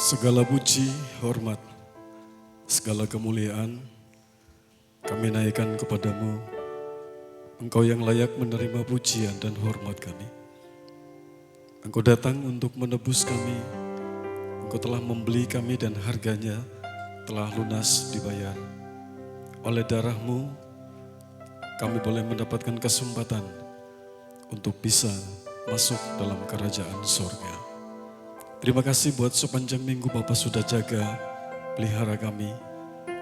Segala puji, hormat, segala kemuliaan kami naikkan kepadamu. Engkau yang layak menerima pujian dan hormat kami. Engkau datang untuk menebus kami. Engkau telah membeli kami dan harganya telah lunas dibayar. Oleh darah-Mu kami boleh mendapatkan kesempatan untuk bisa masuk dalam kerajaan surga. Terima kasih buat sepanjang minggu Bapak sudah jaga, pelihara kami.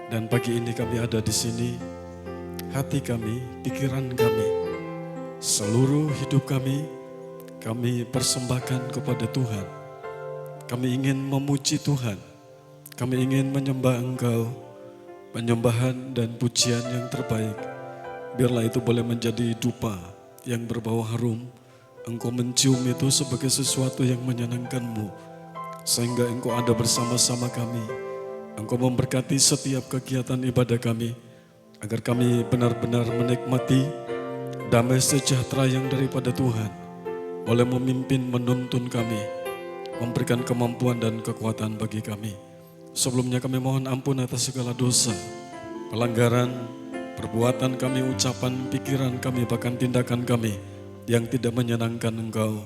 Dan pagi ini kami ada di sini, hati kami, pikiran kami, seluruh hidup kami persembahkan kepada Tuhan. Kami ingin memuji Tuhan, kami ingin menyembah Engkau, penyembahan dan pujian yang terbaik. Biarlah itu boleh menjadi dupa yang berbau harum. Engkau mencium itu sebagai sesuatu yang menyenangkan-Mu. Sehingga Engkau ada bersama-sama kami. Engkau memberkati setiap kegiatan ibadah kami. Agar kami benar-benar menikmati damai sejahtera yang daripada Tuhan. Boleh memimpin, menuntun kami. Memberikan kemampuan dan kekuatan bagi kami. Sebelumnya kami mohon ampun atas segala dosa, pelanggaran, perbuatan kami, ucapan, pikiran kami, bahkan tindakan kami yang tidak menyenangkan Engkau.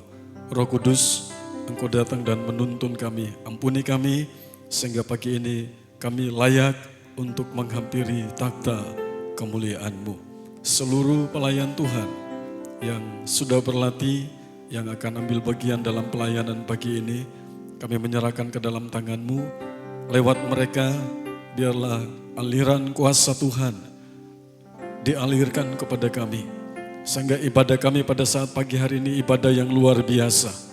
Roh Kudus, Engkau datang dan menuntun kami. Ampuni kami sehingga pagi ini kami layak untuk menghampiri takhta kemuliaan-Mu. Seluruh pelayan Tuhan yang sudah berlatih, yang akan ambil bagian dalam pelayanan pagi ini, kami menyerahkan ke dalam tangan-Mu. Lewat mereka, biarlah aliran kuasa Tuhan dialirkan kepada kami. Sehingga ibadah kami pada saat pagi hari ini ibadah yang luar biasa.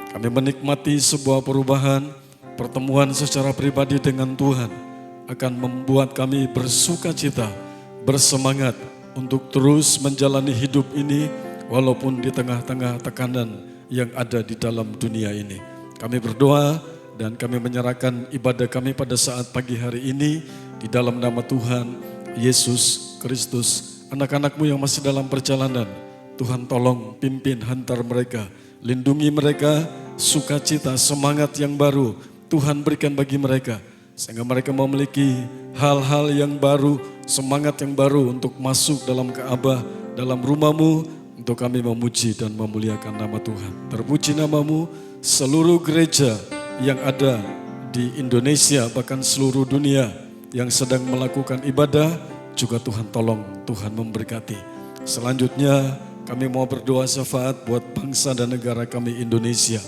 Kami menikmati sebuah perubahan, pertemuan secara pribadi dengan Tuhan akan membuat kami bersuka cita, bersemangat untuk terus menjalani hidup ini walaupun di tengah-tengah tekanan yang ada di dalam dunia ini. Kami berdoa dan kami menyerahkan ibadah kami pada saat pagi hari ini di dalam nama Tuhan Yesus Kristus. Anak-anak-Mu yang masih dalam perjalanan, Tuhan tolong pimpin, hantar mereka, lindungi mereka, sukacita, semangat yang baru Tuhan berikan bagi mereka. Sehingga mereka memiliki hal-hal yang baru, semangat yang baru untuk masuk dalam Ka'bah, dalam rumah-Mu, untuk kami memuji dan memuliakan nama Tuhan. Terpuji nama-Mu, seluruh gereja yang ada di Indonesia, bahkan seluruh dunia yang sedang melakukan ibadah, juga Tuhan tolong, Tuhan memberkati. Selanjutnya kami mau berdoa syafaat buat bangsa dan negara kami Indonesia.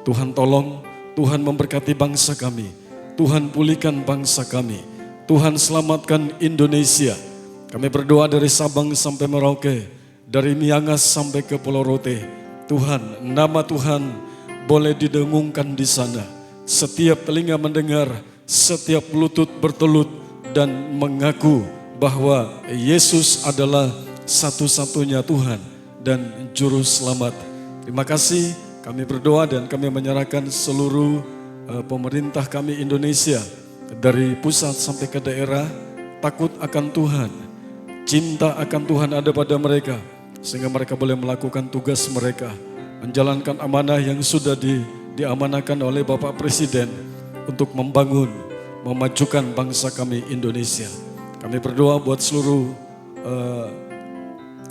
Tuhan tolong, Tuhan memberkati bangsa kami. Tuhan pulihkan bangsa kami. Tuhan selamatkan Indonesia. Kami berdoa dari Sabang sampai Merauke, dari Miangas sampai ke Pulau Rote. Tuhan, nama Tuhan boleh didengungkan di sana. Setiap telinga mendengar, setiap lutut bertelut dan mengaku bahwa Yesus adalah satu-satunya Tuhan dan Juru Selamat. Terima kasih, kami berdoa dan kami menyerahkan seluruh pemerintah kami Indonesia, dari pusat sampai ke daerah, takut akan Tuhan, cinta akan Tuhan ada pada mereka, sehingga mereka boleh melakukan tugas mereka, menjalankan amanah yang sudah diamanahkan oleh Bapak Presiden untuk membangun, memajukan bangsa kami Indonesia. Kami berdoa buat seluruh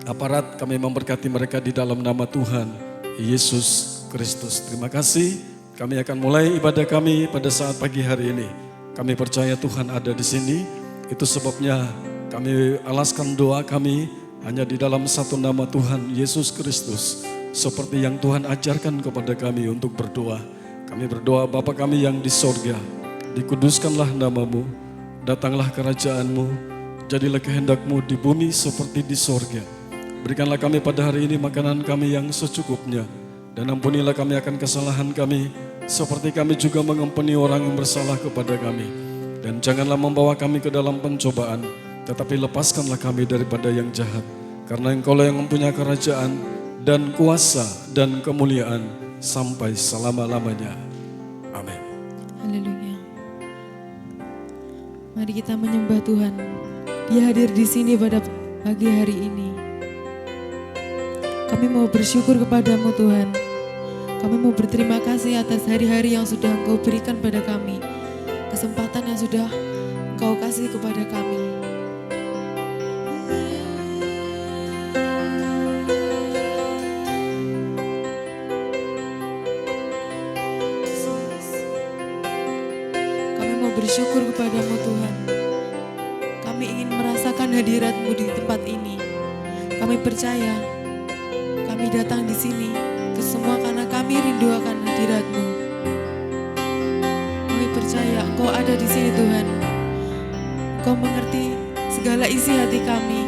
aparat, kami memberkati mereka di dalam nama Tuhan Yesus Kristus. Terima kasih, kami akan mulai ibadah kami pada saat pagi hari ini. Kami percaya Tuhan ada di sini, itu sebabnya kami alaskan doa kami hanya di dalam satu nama Tuhan Yesus Kristus. Seperti yang Tuhan ajarkan kepada kami untuk berdoa. Kami berdoa, Bapa kami yang di sorga, dikuduskanlah nama-Mu, datanglah kerajaan-Mu, jadilah kehendak-Mu di bumi seperti di sorga. Berikanlah kami pada hari ini makanan kami yang secukupnya, dan ampunilah kami akan kesalahan kami, seperti kami juga mengampuni orang yang bersalah kepada kami. Dan janganlah membawa kami ke dalam pencobaan, tetapi lepaskanlah kami daripada yang jahat. Karena Engkau-lah yang mempunyai kerajaan dan kuasa dan kemuliaan sampai selama-lamanya. Amin. Haleluya. Mari kita menyembah Tuhan. Dia hadir di sini pada pagi hari ini. Kami mau bersyukur kepada-Mu Tuhan. Kami mau berterima kasih atas hari-hari yang sudah Engkau berikan pada kami. Kesempatan yang sudah Engkau kasih kepada kami. Kami mau bersyukur kepadamu Tuhan. Kami ingin merasakan hadirat-Mu di tempat ini. Kami percaya, kami datang di sini itu semua karena kami rindu akan hadirat-Mu. Kami percaya Engkau ada di sini Tuhan. Engkau mengerti segala isi hati kami.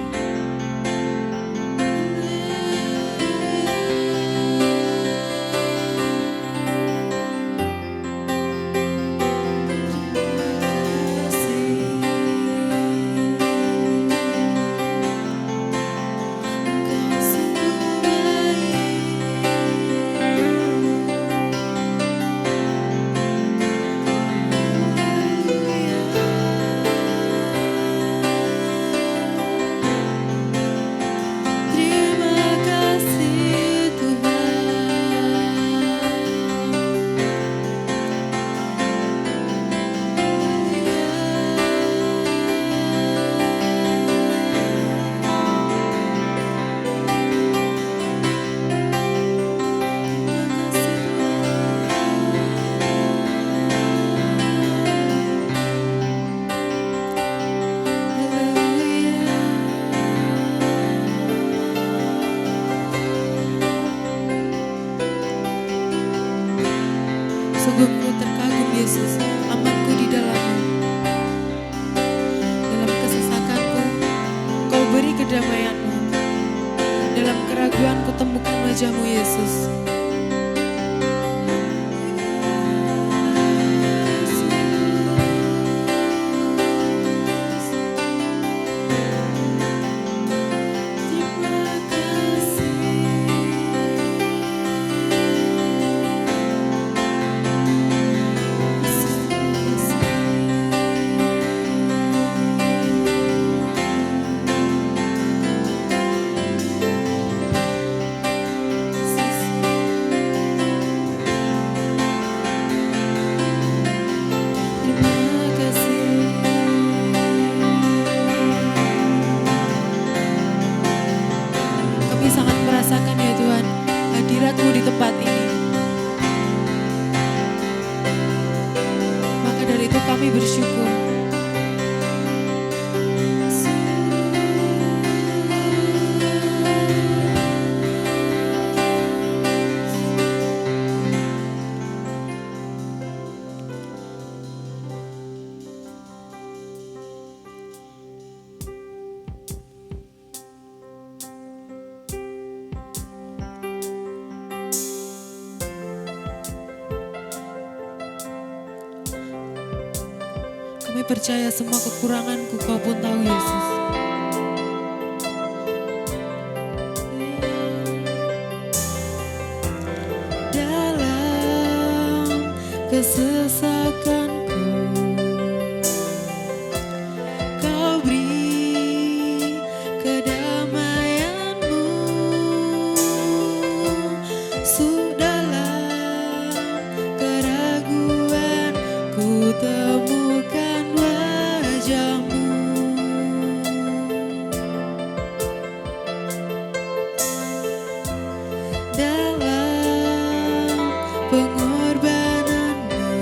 Sungguh ku terkagum Yesus, amanku di dalam-Mu. Dalam kesesakanku, Kau beri kedamaian-Mu. Dalam keraguan ku temukan wajah-Mu Yesus. Kami sangat merasakan ya Tuhan, hadirat-Mu di tempat ini. Maka dari itu kami bersyukur. Kami percaya semua kekuranganku Kau pun tahu Yesus. Dalam kesesakanku Kau beri kedamaian-Mu. Dalam keraguan ku temukan wajah-Mu. Dalam pengorbanan-Mu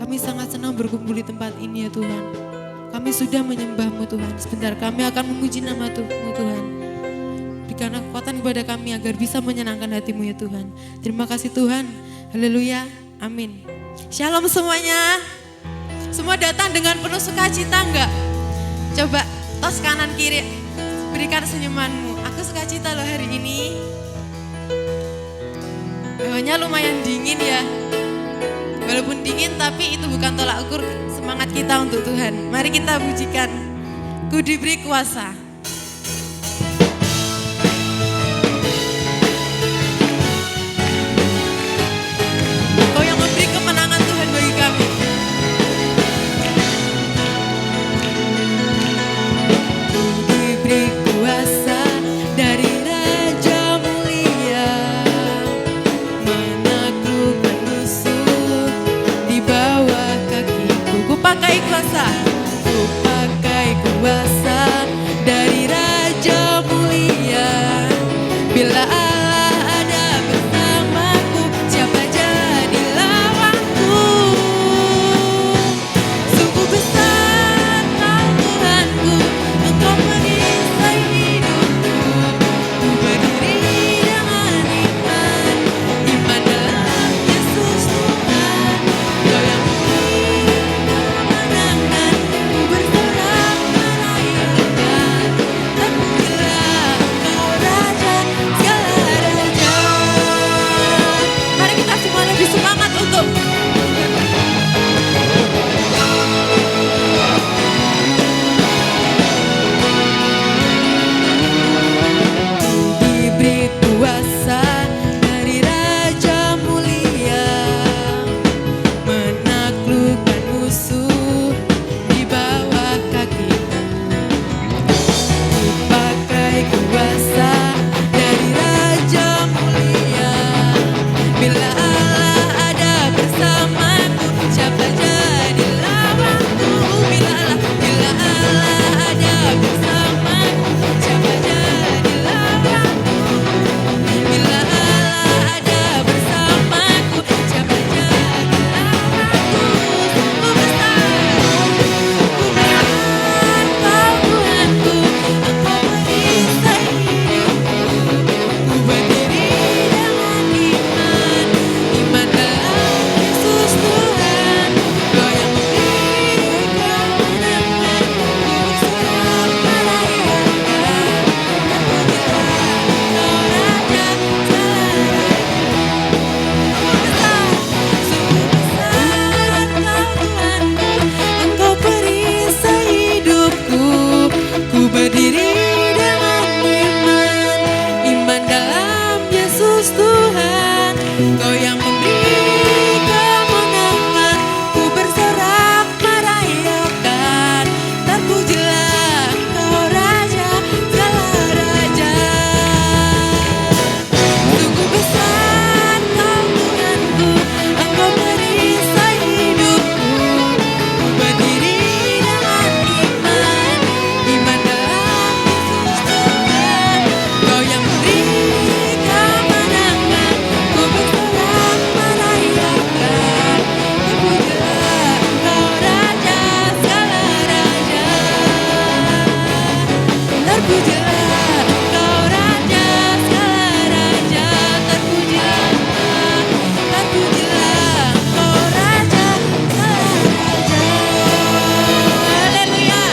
Kami sangat senang berkumpul di tempat ini ya Tuhan. Kami sudah menyembah-Mu Tuhan. Sebentar kami akan memuji nama-Mu Tuhan. Berikanlah kekuatan kepada kami agar bisa menyenangkan hati-Mu ya Tuhan. Terima kasih Tuhan. Haleluya. Amin. Shalom semuanya. Semua datang dengan penuh sukacita enggak? Coba tos kanan kiri. Berikan senyumanmu. Aku sukacita loh hari ini. Hawanya lumayan dingin ya. Walaupun dingin tapi itu bukan tolak ukur semangat kita untuk Tuhan. Mari kita pujikan. Ku diberi kuasa. Kau yang memberi kemenangan Tuhan bagi kami. Ku diberi kuasa dari Raja Mulia, menaklukkan musuh di bawah kakiku. Ku pakai kuasa, ku pakai kuasa dari Raja Mulia. Bila Allah ada bersamaku, siapa jadi lawanku? Sungguh besar Kau Tuhanku, Engkau perisai hidupku. Ku berdiri dengan iman, iman dalam Yesus Tuhan. Kau yang memberi kemenangan, ku bersorak merayakan. Terpujilah Kau Raja segala raja. Mari kita semua lebih semangat untuk diberi kuasa dari Raja Mulia, menaklukkan musuh di bawah kakiku. Ku pakai kuasa dari Raja Mulia. Bila Allah ada bersamaku, siapa jadi lawanku? Bila Allah ada bersamaku, siapa jadi lawanku? Bila Allah ada bersamaku, siapa jadi lawanku? Sungguh besar Kau Tuhanku, Engkau perisai hidupku. Ku berdiri dengan iman, iman dalam Yesus Tuhan. Kau yang memberi kemenangan, ku bersorak merayakan. Terpujilah Kau Raja segala raja. Sungguh besar Kau Tuhanku, Engkau perisai hidupku. Ku berdiri dengan iman, iman dalam Yesus Tuhan. Kau yang memberi kemenangan, ku bersorak merayakan. Terpujilah Kau Raja segala raja. Terpujilah Kau Raja segala raja. Terpujilah Kau Raja segala raja. Haleluya.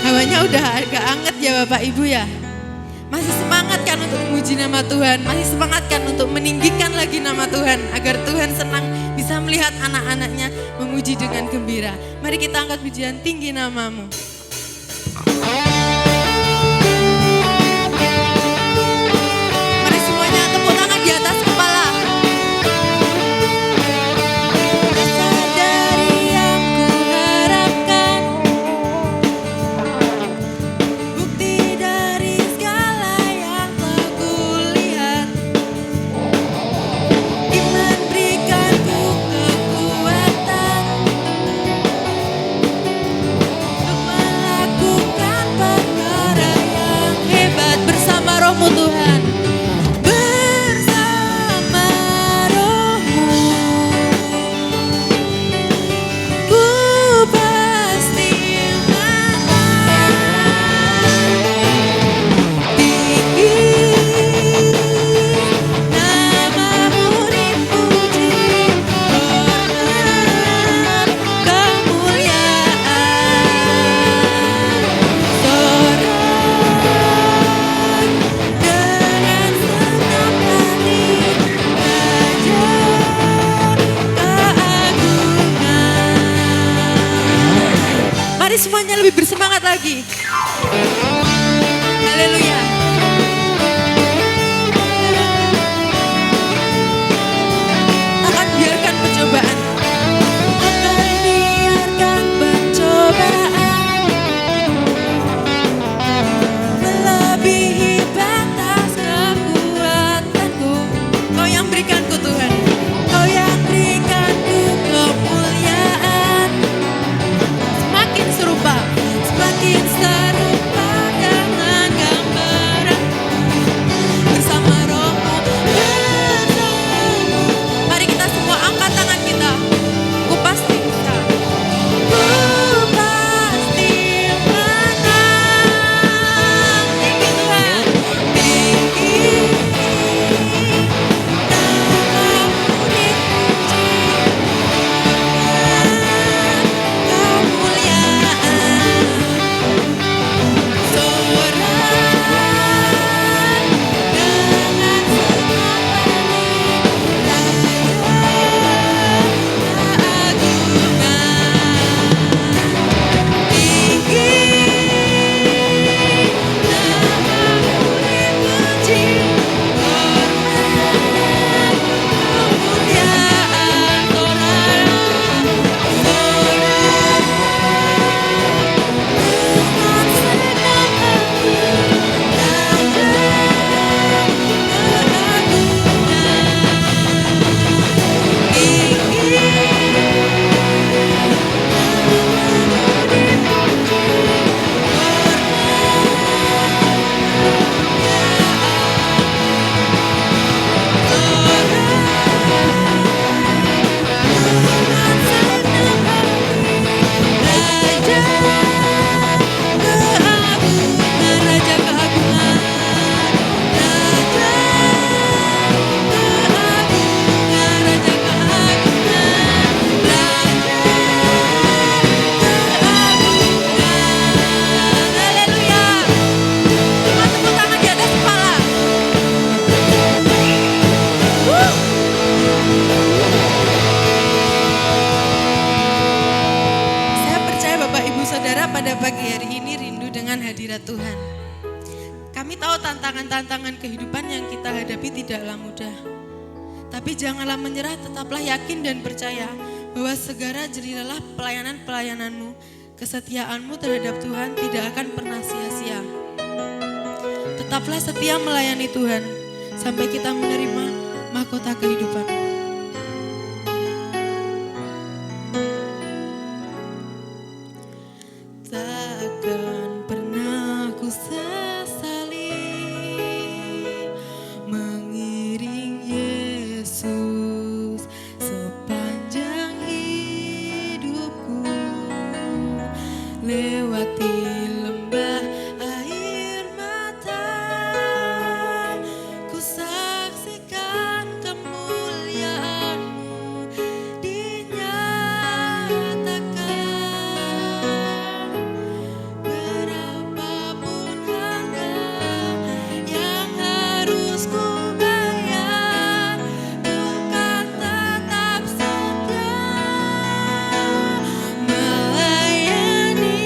Hawanya udah agak anget ya Bapak Ibu ya. Masih semangat kan untuk memuji nama Tuhan? Masih semangat kan untuk meninggikan lagi nama Tuhan? Agar Tuhan senang bisa melihat anak-anaknya memuji dengan gembira. Mari kita angkat pujian tinggi nama-Mu. Mari semuanya tepuk tangan di atas kepala. Rasa dari yang kuharapkan, bukti dari segala yang telah kulihat. Iman berikanku kekuatan untuk lebih bersemangat lagi. Haleluya. Akan biarkan pencobaan. Akan biarkan pencobaan melebihi batas kekuatanku. Kau yang berikanku Tuhan. Kau yang berikanku kemuliaan. Semakin serupa dengan gambaran bersama Rohmu, bersamamu. Mari kita semua angkat tangan kita. Ku pasti bisa. Ku pasti menang. Tinggi Tuhan, tinggi namamu dipuji. Pada pagi hari ini rindu dengan hadirat Tuhan. Kami tahu tantangan-tantangan kehidupan yang kita hadapi tidaklah mudah. Tapi janganlah menyerah, tetaplah yakin dan percaya bahwa segala jerilalah pelayanan-pelayananmu, kesetiaanmu terhadap Tuhan tidak akan pernah sia-sia. Tetaplah setia melayani Tuhan sampai kita menerima mahkota kehidupan. Takkan pernah ku sesali mengiring Yesus sepanjang hidupku, lewati lembah air mata, ku saksikan kemuliaan-Mu dinyatakan. Berapapun harga yang harus ku bayar, bukan tetap setia melayani.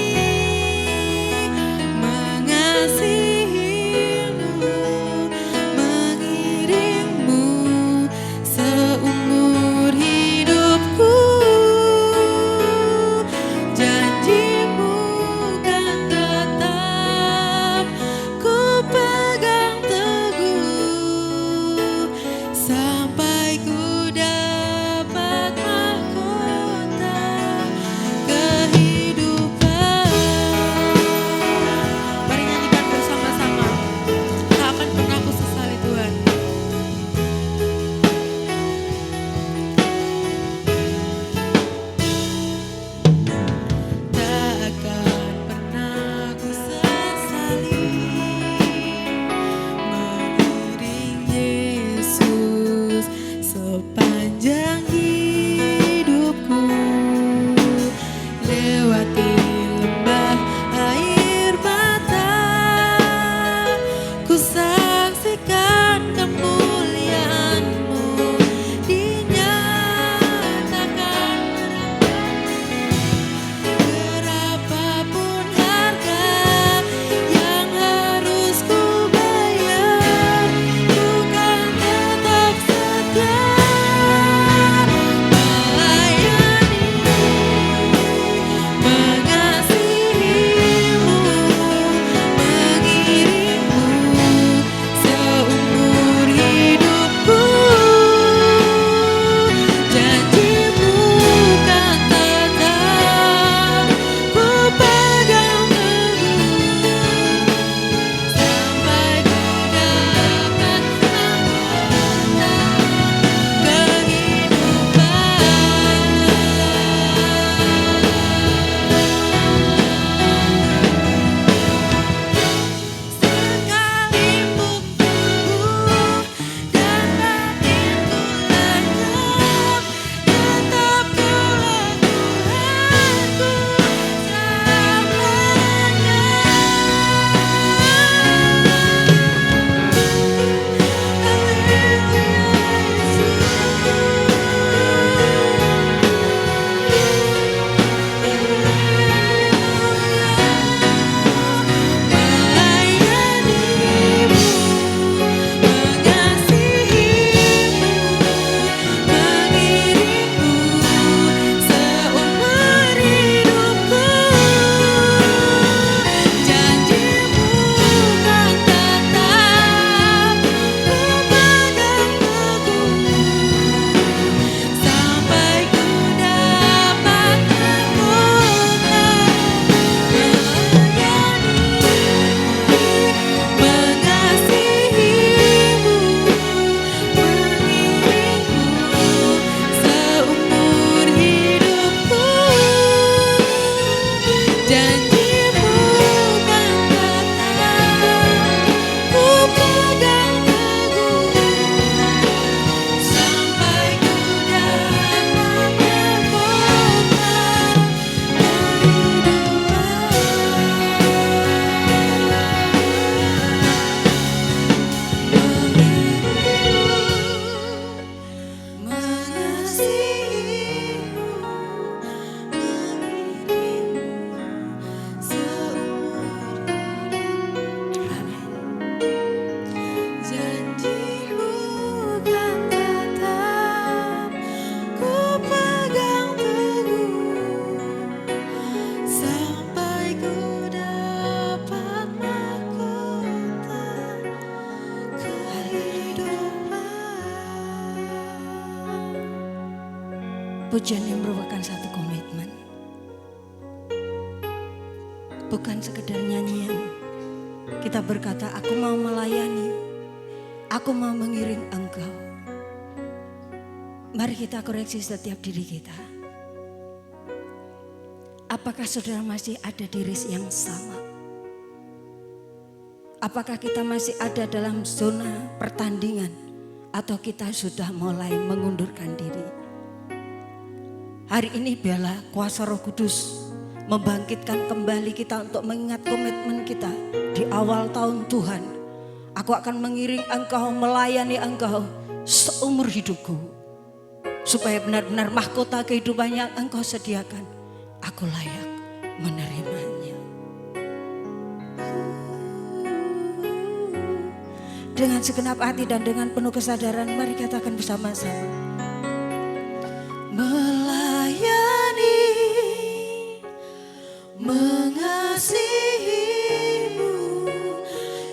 Pujian yang merupakan satu komitmen. Bukan sekedar nyanyian. Kita berkata, aku mau melayani. Aku mau mengiring Engkau. Mari kita koreksi setiap diri kita. Apakah saudara masih ada di race yang sama? Apakah kita masih ada dalam zona pertandingan? Atau kita sudah mulai mengundurkan diri? Hari ini biarlah kuasa Roh Kudus membangkitkan kembali kita untuk mengingat komitmen kita di awal tahun Tuhan. Aku akan mengiring Engkau, melayani Engkau seumur hidupku. Supaya benar-benar mahkota kehidupan yang Engkau sediakan, aku layak menerimanya. Dengan segenap hati dan dengan penuh kesadaran, mari katakan bersama-sama. Melayani, mengasihimu,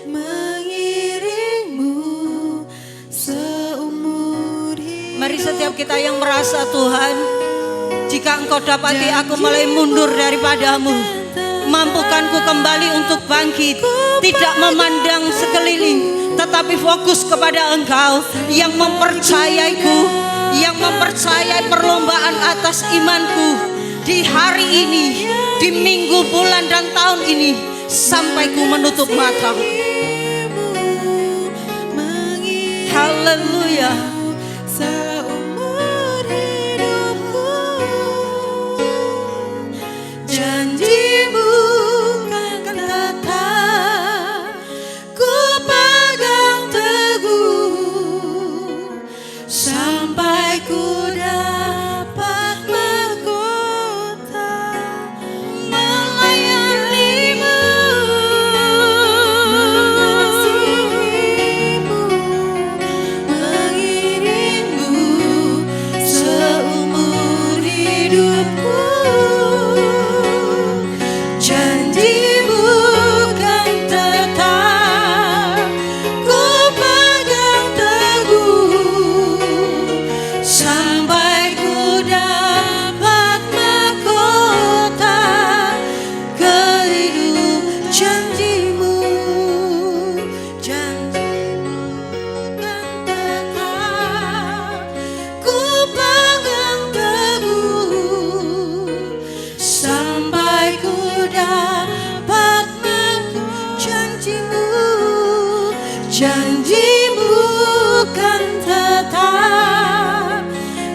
mengiringmu seumur hidup. Mari setiap kita yang merasa Tuhan, jika Engkau dapati aku mulai mundur daripadamu, mampukanku kembali untuk bangkit, tidak memandang sekeliling, tetapi fokus kepada Engkau yang mempercayaiku, yang mempercayai perlombaan atas imanku di hari ini, di minggu, bulan, dan tahun ini, sampai ku menutup mata. Haleluya. Seumur hidupku, janjimu kan tetap ku pegang teguh, sampai ku dapat mahkota melayanimu, mengasihimu, mengiringmu seumur hidupku. Janjimu kan tetap ku pegang teguh, sampai ku dapat mahkota kehidupan. Janjimu, janjimu kan tetap ku pegang teguh, sampai ku dapat janjimu, janjimu kan tetap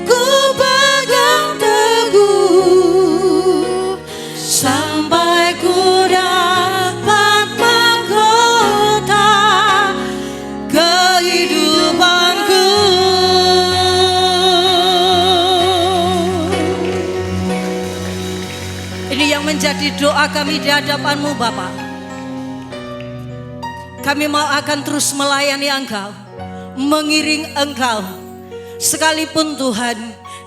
ku pegang teguh, sampai ku dapat mahkota kehidupanku. Ini yang menjadi doa kami di hadapan-Mu, Bapa. Kami mau akan terus melayani Engkau, mengiring Engkau. Sekalipun Tuhan,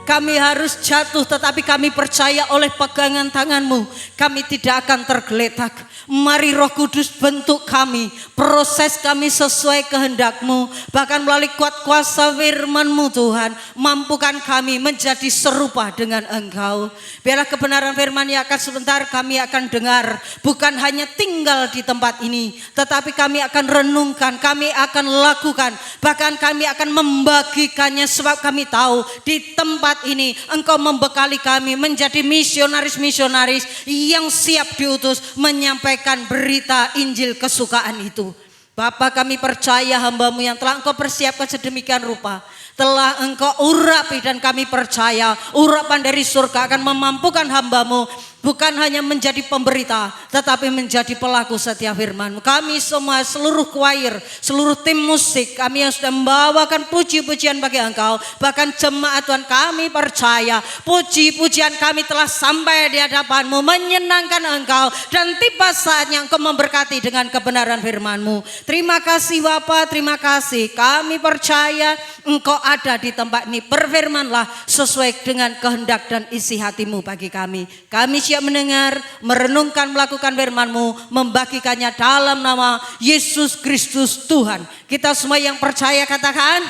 kami harus jatuh, tetapi kami percaya oleh pegangan tangan-Mu, kami tidak akan tergeletak. Mari Roh Kudus bentuk kami, proses kami sesuai kehendak-Mu. Bahkan melalui kuat kuasa firman-Mu Tuhan, mampukan kami menjadi serupa dengan Engkau. Biarlah kebenaran firman yang akan sebentar kami akan dengar, bukan hanya tinggal di tempat ini, tetapi kami akan renungkan, kami akan lakukan, bahkan kami akan membagikannya. Sebab kami tahu di tempat ini Engkau membekali kami menjadi misionaris-misionaris yang siap diutus menyampaikan berita Injil kesukaan itu. Bapa, kami percaya hamba-Mu yang telah Engkau persiapkan sedemikian rupa, telah Engkau urapi, dan kami percaya urapan dari surga akan memampukan hamba-Mu bukan hanya menjadi pemberita, tetapi menjadi pelaku setiap firman. Kami semua, seluruh choir, seluruh tim musik, kami yang sudah membawakan puji-pujian bagi Engkau, bahkan jemaat Tuhan, kami percaya puji-pujian kami telah sampai di hadapan-Mu, menyenangkan Engkau, dan tiba saatnya Engkau memberkati dengan kebenaran firman-Mu. Terima kasih Bapa, terima kasih. Kami percaya Engkau ada di tempat ini. Berfirmanlah sesuai dengan kehendak dan isi hati-Mu bagi kami. Kami siap mendengar, merenungkan, melakukan firman-Mu, membagikannya dalam nama Yesus Kristus Tuhan. Kita semua yang percaya katakan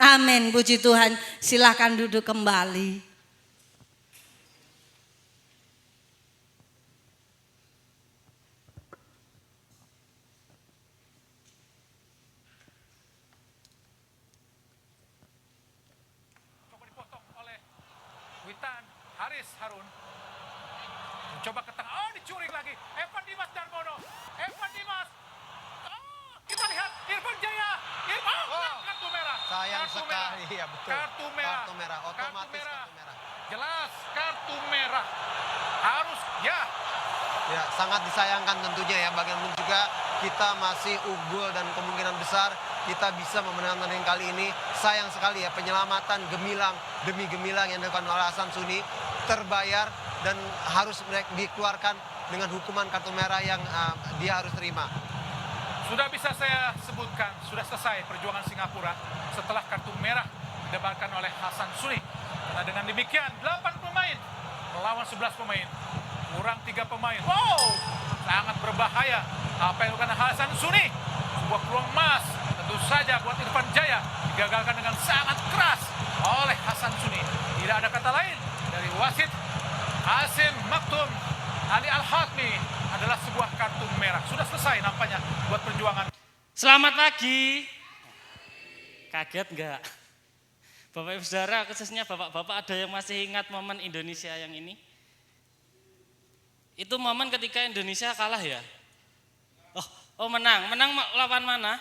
amin. Puji Tuhan. Silakan duduk kembali. Haris Harun. Coba ke tengah, oh dicuri lagi. Evan Dimas Darmono. Evan Dimas. Oh, kita lihat Irfan Jaya. Kartu merah. Sayang Kartu sekali, merah. ya betul. Kartu merah. Kartu merah, otomatis kartu merah. Jelas kartu merah. Harus, ya. Ya, sangat disayangkan tentunya ya. Bagaimanapun juga kita masih unggul dan kemungkinan besar kita bisa memenangkan pertandingan kali ini. Sayang sekali ya, penyelamatan gemilang demi gemilang yang dilakukan oleh Hasan Suni terbayar dan harus dikeluarkan dengan hukuman kartu merah yang dia harus terima. Sudah bisa saya sebutkan, sudah selesai perjuangan Singapura setelah kartu merah didebarkan oleh Hasan Suni. Karena dengan demikian 8 pemain melawan 11 pemain. Kurang 3 pemain. Wow, sangat berbahaya apa yang dilakukan Hasan Suni. Sebuah peluang emas tentu saja buat Irfan Jaya digagalkan dengan sangat keras oleh Hasan Suni. Tidak ada kata lain dari wasit Hasim Maktum Ali Al-Hatmi adalah sebuah kartu merah. Sudah selesai nampaknya buat perjuangan. Selamat pagi. Kaget enggak? Bapak Ibu Saudara, khususnya bapak-bapak, ada yang masih ingat momen Indonesia yang ini? Itu momen ketika Indonesia kalah ya? Oh menang. Menang lawan mana?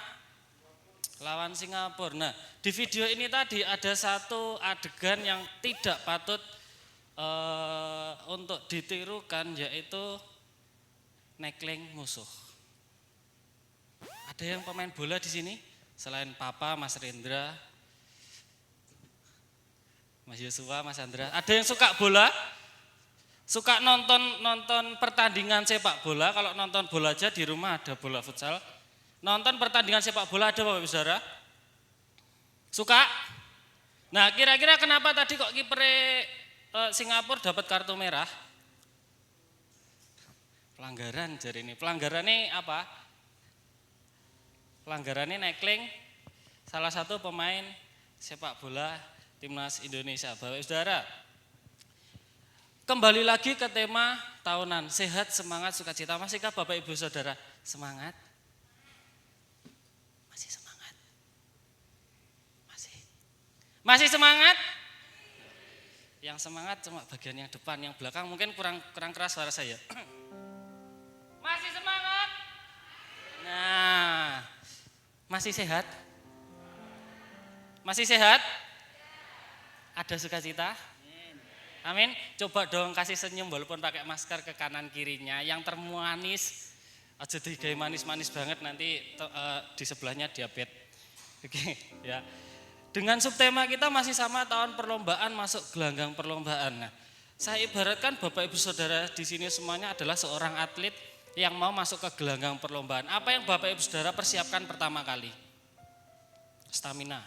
Lawan Singapura. Nah, di video ini tadi ada satu adegan yang tidak patut untuk ditirukan, yaitu nekling musuh. Ada yang pemain bola di sini selain Papa, Mas Rendra, Mas Yosua, Mas Andra. Ada yang suka bola? Suka nonton pertandingan sepak bola. Kalau nonton bola aja di rumah ada bola futsal. Nonton pertandingan sepak bola ada Bapak Ibu Saudara? Suka? Nah, kira-kira kenapa tadi kok kiper Singapura dapat kartu merah? Pelanggaran jari ini. Pelanggarannya apa? Pelanggarannya nekling salah satu pemain sepak bola Timnas Indonesia. Bapak Ibu Saudara, kembali lagi ke tema tahunan, sehat, semangat, sukacita. Masihkah Bapak Ibu Saudara semangat? Masih semangat? Masih semangat? Yang semangat cuma bagian yang depan, yang belakang mungkin kurang keras suara saya. Masih semangat? Nah, masih sehat? Masih sehat? Ada sukacita? Amin. Coba dong kasih senyum walaupun pakai masker ke kanan kirinya. Yang termanis, aja digawe manis-manis banget nanti di sebelahnya diabetes. Oke, ya. Dengan subtema kita masih sama, tahun perlombaan, masuk gelanggang perlombaan. Nah, saya ibaratkan Bapak Ibu Saudara di sini semuanya adalah seorang atlet yang mau masuk ke gelanggang perlombaan. Apa yang Bapak Ibu Saudara persiapkan pertama kali? Stamina.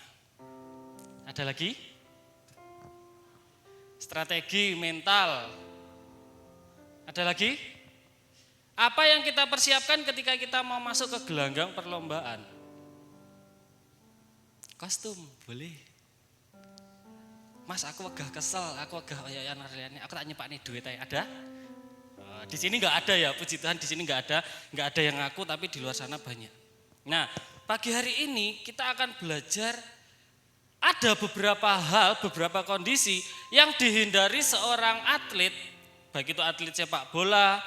Ada lagi? Strategi mental. Ada lagi? Apa yang kita persiapkan ketika kita mau masuk ke gelanggang perlombaan? Kostum, boleh. Mas, aku wegah kesel, aku wegah aku tak nyepakne duit aja. Ada? Di sini nggak ada ya, puji Tuhan di sini nggak ada yang ngaku, tapi di luar sana banyak. Nah, pagi hari ini kita akan belajar ada beberapa hal, beberapa kondisi yang dihindari seorang atlet, baik itu atlet sepak bola,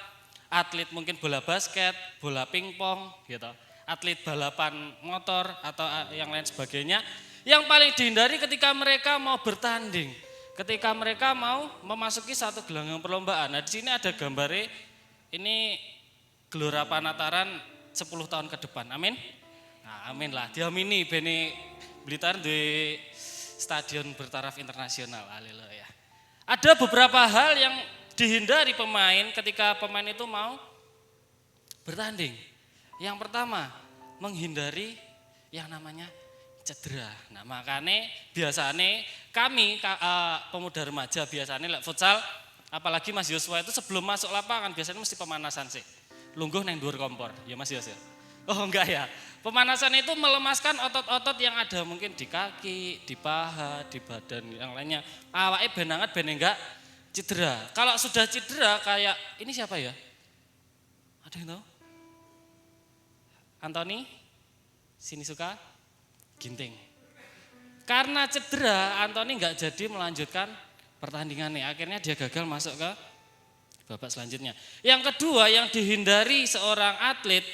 atlet mungkin bola basket, bola pingpong, gitu, atlet balapan motor atau yang lain sebagainya, yang paling dihindari ketika mereka mau bertanding, ketika mereka mau memasuki satu gelanggang perlombaan. Nah, di sini ada gambarnya, ini Gelora Panataran 10 tahun ke depan, amin? Nah, amin lah, diamini bene Blitar di stadion bertaraf internasional, haleluya. Ada beberapa hal yang dihindari pemain ketika pemain itu mau bertanding. Yang pertama, menghindari yang namanya cedera. Nah, makanya biasanya kami pemuda remaja biasanya futsal, apalagi Mas Yosua itu sebelum masuk lapangan biasanya mesti pemanasan sih. Lungguh neng dhuwur kompor, ya Mas Yosua. Oh enggak ya, pemanasan itu melemaskan otot-otot yang ada mungkin di kaki, di paha, di badan yang lainnya. Awake ben anget ben enggak cedera. Kalau sudah cedera kayak ini siapa ya? Ada yang tahu? Antoni? Sinisuka? Ginting. Karena cedera, Antoni enggak jadi melanjutkan pertandingannya. Akhirnya dia gagal masuk ke babak selanjutnya. Yang kedua yang dihindari seorang atlet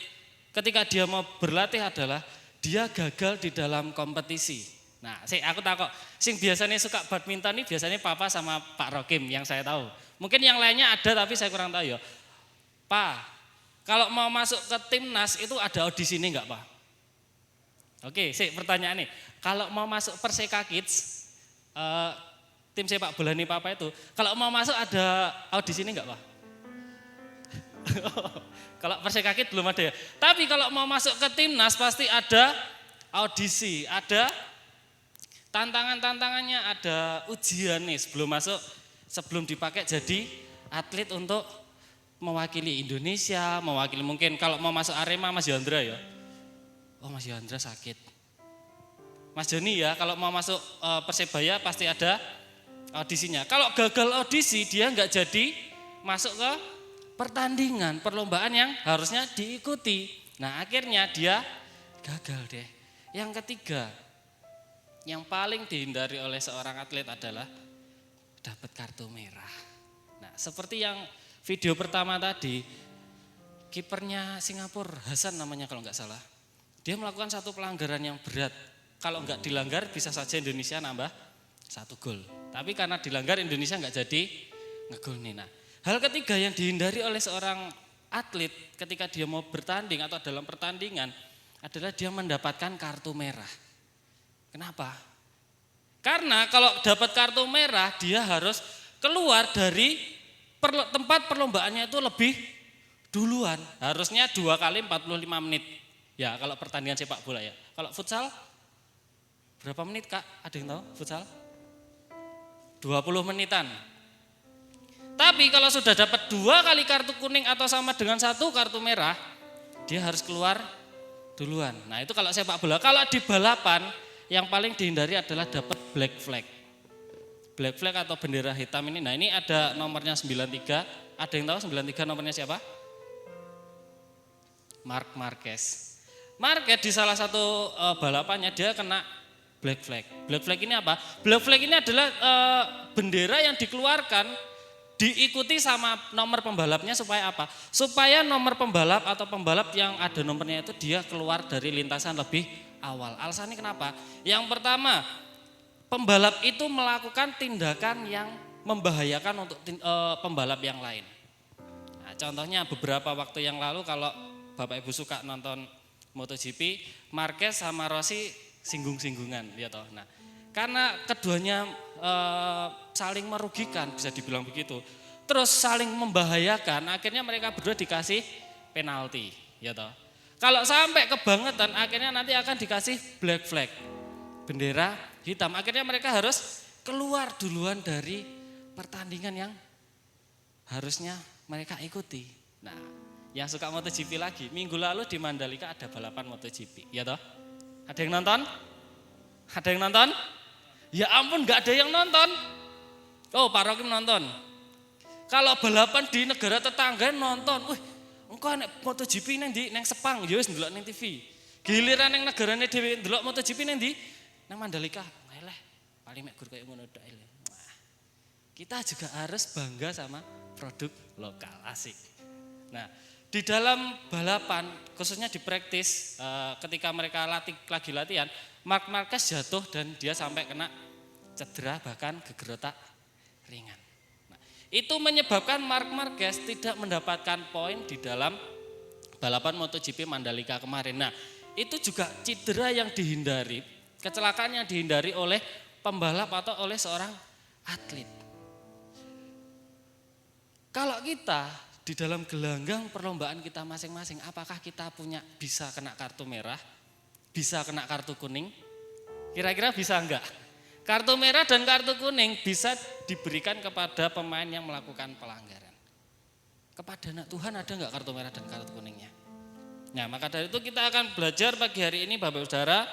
ketika dia mau berlatih adalah dia gagal di dalam kompetisi. Nah, aku takut, sing biasanya suka badminton ini biasanya Papa sama Pak Rokim yang saya tahu. Mungkin yang lainnya ada tapi saya kurang tahu ya. Pak, kalau mau masuk ke timnas itu ada audisi ini enggak, Pak? Oke, pertanyaan nih. Kalau mau masuk Perseka Kids, tim sepak bola nih Papa itu, kalau mau masuk ada audisi ini enggak, Pak? Kalau Perseka Kids belum ada ya. Tapi kalau mau masuk ke timnas pasti ada audisi, ada tantangannya, ada ujian nih sebelum masuk, sebelum dipakai jadi atlet untuk mewakili Indonesia, mewakili mungkin kalau mau masuk Arema Mas Yandra ya. Oh Mas Yandra sakit. Mas Joni ya kalau mau masuk Persebaya pasti ada audisinya. Kalau gagal audisi dia nggak jadi masuk ke pertandingan, perlombaan yang harusnya diikuti. Nah akhirnya dia gagal deh. Yang ketiga, yang paling dihindari oleh seorang atlet adalah dapat kartu merah. Nah seperti yang video pertama tadi, kipernya Singapura, Hasan namanya kalau nggak salah. Dia melakukan satu pelanggaran yang berat. Kalau nggak dilanggar bisa saja Indonesia nambah 1 gol. Tapi karena dilanggar Indonesia nggak jadi ngegol nih. Nah, hal ketiga yang dihindari oleh seorang atlet ketika dia mau bertanding atau dalam pertandingan adalah dia mendapatkan kartu merah. Kenapa? Karena kalau dapat kartu merah dia harus keluar dari tempat perlombaannya itu lebih duluan. Harusnya 2 kali 45 menit. Ya kalau pertandingan sepak bola ya. Kalau futsal berapa menit Kak? Ada yang tahu futsal? 20 menitan. Tapi kalau sudah dapat 2 kali kartu kuning atau sama dengan 1 kartu merah, dia harus keluar duluan. Nah itu kalau sepak bola. Kalau di balapan yang paling dihindari adalah dapat black flag. Black flag atau bendera hitam ini. Nah ini ada nomornya 93. Ada yang tahu 93 nomornya siapa? Marc Marquez. Marquez di salah satu balapannya dia kena black flag. Black flag ini apa? Black flag ini adalah bendera yang dikeluarkan diikuti sama nomor pembalapnya supaya apa? Supaya nomor pembalap atau pembalap yang ada nomornya itu dia keluar dari lintasan lebih awal. Alasannya kenapa? Yang pertama, pembalap itu melakukan tindakan yang membahayakan untuk pembalap yang lain. Nah, contohnya beberapa waktu yang lalu kalau Bapak Ibu suka nonton MotoGP, Marquez sama Rossi singgung-singgungan, ya toh. Nah, karena keduanya saling merugikan, bisa dibilang begitu. Terus saling membahayakan, akhirnya mereka berdua dikasih penalti, ya toh. Kalau sampai kebangetan, akhirnya nanti akan dikasih black flag, bendera hitam. Akhirnya mereka harus keluar duluan dari pertandingan yang harusnya mereka ikuti. Nah, yang suka MotoGP lagi, minggu lalu di Mandalika ada balapan MotoGP, ya toh? Ada yang nonton? Ada yang nonton? Ya ampun, nggak ada yang nonton. Oh, Pak Rokim nonton. Kalau balapan di negara tetangga nonton, wih, engkau nek MotoGP neng Sepang, ya wis ndelok neng TV. Giliran neng negarane dhewe ndelok MotoGP neng ndi? Nang Mandalika. Eleh, paling mek gur koyo ngono tok. Kita juga harus bangga sama produk lokal, asik. Nah, di dalam balapan, khususnya di praktis, ketika mereka lagi latihan, Marc Marquez jatuh dan dia sampai kena cedera bahkan geger otak ringan. Nah, itu menyebabkan Marc Marquez tidak mendapatkan poin di dalam balapan MotoGP Mandalika kemarin. Nah, itu juga cedera yang dihindari, kecelakaan yang dihindari oleh pembalap atau oleh seorang atlet. Kalau kita di dalam gelanggang perlombaan kita masing-masing, apakah kita bisa kena kartu merah, bisa kena kartu kuning? Kira-kira bisa enggak? Kartu merah dan kartu kuning bisa diberikan kepada pemain yang melakukan pelanggaran. Kepada anak Tuhan ada enggak kartu merah dan kartu kuningnya? Nah, maka dari itu kita akan belajar pagi hari ini Bapak Saudara,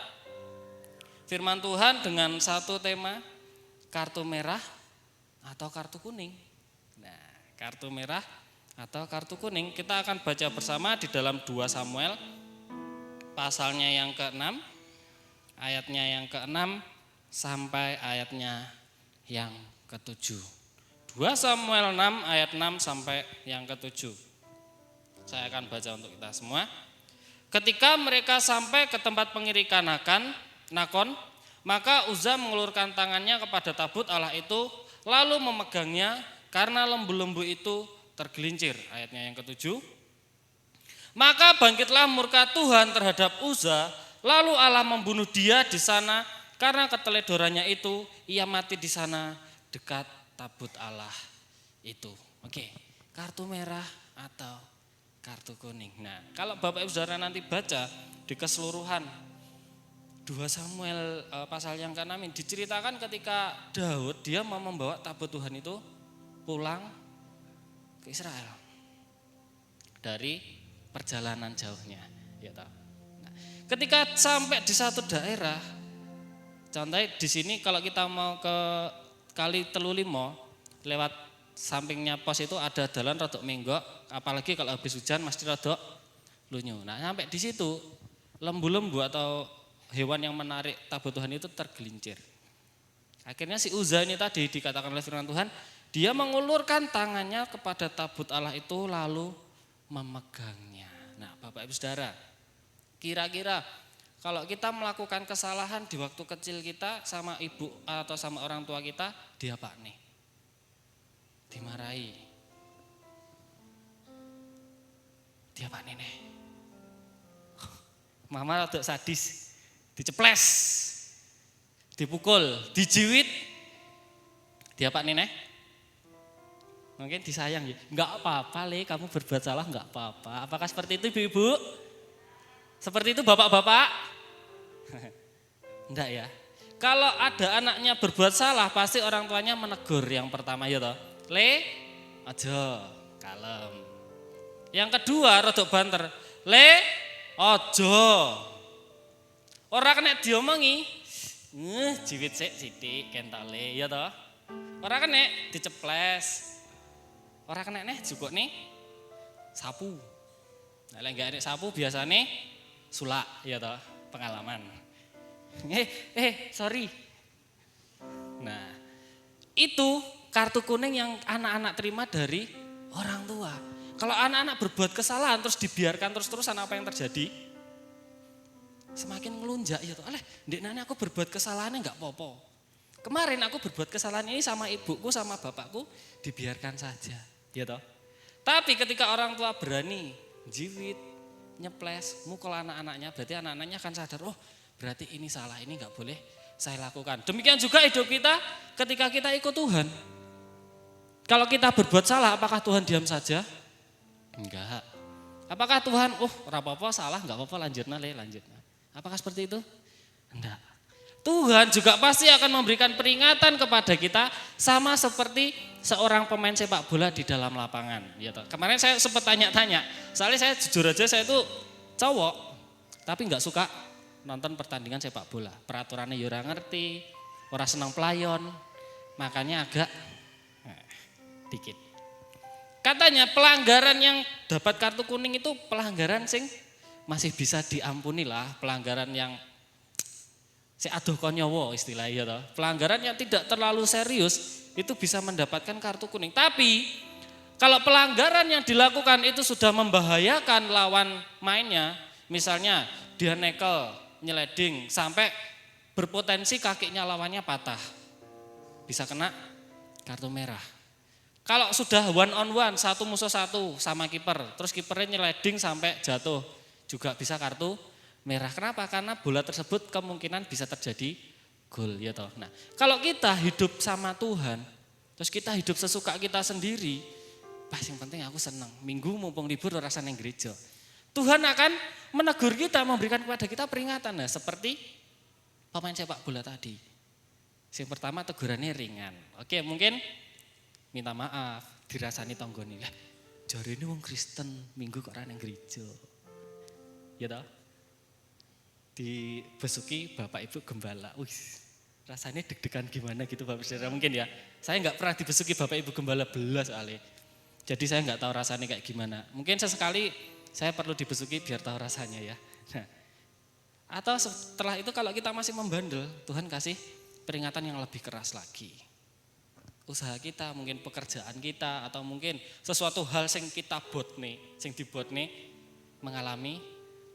firman Tuhan dengan satu tema, kartu merah atau kartu kuning. Nah, kartu merah atau kartu kuning, kita akan baca bersama di dalam 2 Samuel pasalnya yang ke-6, ayatnya yang ke-6 sampai ayatnya yang ke-7. 2 Samuel 6 ayat 6 sampai yang ke-7. Saya akan baca untuk kita semua. Ketika mereka sampai ke tempat pengirikan Nakon, maka Uza mengulurkan tangannya kepada tabut Allah itu, lalu memegangnya karena lembu-lembu itu tergelincir. Ayatnya yang ke-7. Maka bangkitlah murka Tuhan terhadap Uza, lalu Allah membunuh dia di sana karena keteledorannya itu, ia mati di sana dekat tabut Allah itu. Oke, kartu merah atau kartu kuning. Nah, kalau Bapak Ibu Saudara nanti baca di keseluruhan 2 Samuel pasal yang ke-6 ini diceritakan ketika Daud dia mau membawa tabut Tuhan itu pulang ke Israel dari perjalanan jauhnya, ya toh. Nah, ketika sampai di satu daerah, contohnya di sini kalau kita mau ke Kali Telu Limo, lewat sampingnya pos itu ada jalan rodok menggok, apalagi kalau habis hujan mesti rodok lunyu. Nah, sampai di situ lembu-lembu atau hewan yang menarik tabut Tuhan itu tergelincir. Akhirnya si Uza ini tadi dikatakan oleh firman Tuhan, dia mengulurkan tangannya kepada tabut Allah itu lalu memegangnya. Nah, Bapak Ibu Saudara, kira-kira kalau kita melakukan kesalahan di waktu kecil kita sama ibu atau sama orang tua kita, diapa nih? Dimarahi. Diapa nih? Mama rada sadis, diceples, dipukul, dijiwit. Diapa nih? Mungkin disayang ya. Enggak apa-apa, Le, kamu berbuat salah enggak apa-apa. Apakah seperti itu Ibu-ibu? Seperti itu Bapak-bapak? Enggak ya. Kalau ada anaknya berbuat salah, pasti orang tuanya menegur yang pertama ya toh. Le, aja, kalem. Yang kedua rodok banter. Le, aja. Ora kena diomongi. Jiwit sik sithik kentale ya toh. Ora kena diceples. Ora kena juga nih sapu. Nah, lek enggak enek sapu biasane sulak ya toh, pengalaman. Sorry. Nah, itu kartu kuning yang anak-anak terima dari orang tua. Kalau anak-anak berbuat kesalahan terus dibiarkan terus-terusan, apa yang terjadi? Semakin melunjak ya toh. Ndek nane aku berbuat kesalahannya enggak apa-apa. Kemarin aku berbuat kesalahan ini sama ibuku sama bapakku, dibiarkan saja, ya toh. Tapi ketika orang tua berani jiwit, nyeples, mukul anak-anaknya, berarti anak-anaknya akan sadar, oh berarti ini salah, ini enggak boleh saya lakukan. Demikian juga hidup kita ketika kita ikut Tuhan. Kalau kita berbuat salah, apakah Tuhan diam saja? Enggak. Apakah Tuhan, ora apa-apa salah, enggak apa-apa lanjutna. Apakah seperti itu? Enggak. Tuhan juga pasti akan memberikan peringatan kepada kita sama seperti seorang pemain sepak bola di dalam lapangan. Ya, kemarin saya sempat tanya-tanya, soalnya saya jujur aja saya itu cowok, tapi enggak suka nonton pertandingan sepak bola. Peraturannya ya ora ngerti, ora senang pelayon, makanya agak dikit. Katanya pelanggaran yang dapat kartu kuning itu pelanggaran sing masih bisa diampuni lah, pelanggaran yang aduh konyowo istilahnya toh. Pelanggaran yang tidak terlalu serius itu bisa mendapatkan kartu kuning. Tapi kalau pelanggaran yang dilakukan itu sudah membahayakan lawan mainnya, misalnya dia nekel, nyeleding sampai berpotensi kakinya lawannya patah, bisa kena kartu merah. Kalau sudah one on one, satu musuh satu sama kiper, terus kipernya nyeleding sampai jatuh, juga bisa kartu merah. Kenapa? Karena bola tersebut kemungkinan bisa terjadi gol ya toh. Nah, kalau kita hidup sama Tuhan, terus kita hidup sesuka kita sendiri, yang penting aku senang. Minggu mumpung libur rasanya gereja. Tuhan akan menegur kita, memberikan kepada kita peringatan. Nah, seperti pemain sepak bola tadi. Yang pertama tegurannya ringan. Oke, mungkin minta maaf, dirasani tonggoni lah. Jari ini wong Kristen, minggu kok ora nang gereja. Ya toh? Dibesuki Bapak Ibu Gembala. Rasanya deg-degan gimana gitu Bapak Saudara mungkin ya. Saya enggak pernah dibesuki Bapak Ibu Gembala belas soalnya. Jadi saya enggak tahu rasanya kayak gimana. Mungkin sesekali saya perlu dibesuki biar tahu rasanya ya. Nah, atau setelah itu kalau kita masih membandel, Tuhan kasih peringatan yang lebih keras lagi. usaha kita, mungkin pekerjaan kita, atau mungkin sesuatu hal yang kita botne, yang dibotne mengalami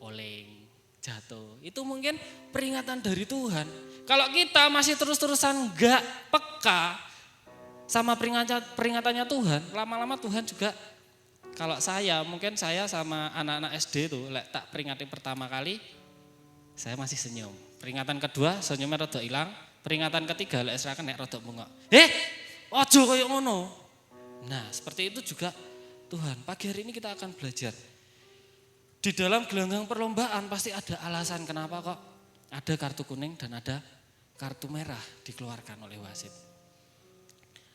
oleng, jatuh. Itu mungkin peringatan dari Tuhan. Kalau kita masih terus-terusan enggak peka sama peringatannya Tuhan, lama-lama Tuhan juga, kalau mungkin saya sama anak-anak SD tuh, tak peringati pertama kali, saya masih senyum. Peringatan kedua, senyumnya rada hilang. Peringatan ketiga, lek serakan nek rada bengok. Ojo koyo ngono. Nah, seperti itu juga Tuhan. Pagi hari ini kita akan belajar. Di dalam gelanggang perlombaan pasti ada alasan kenapa kok ada kartu kuning dan ada kartu merah dikeluarkan oleh wasit.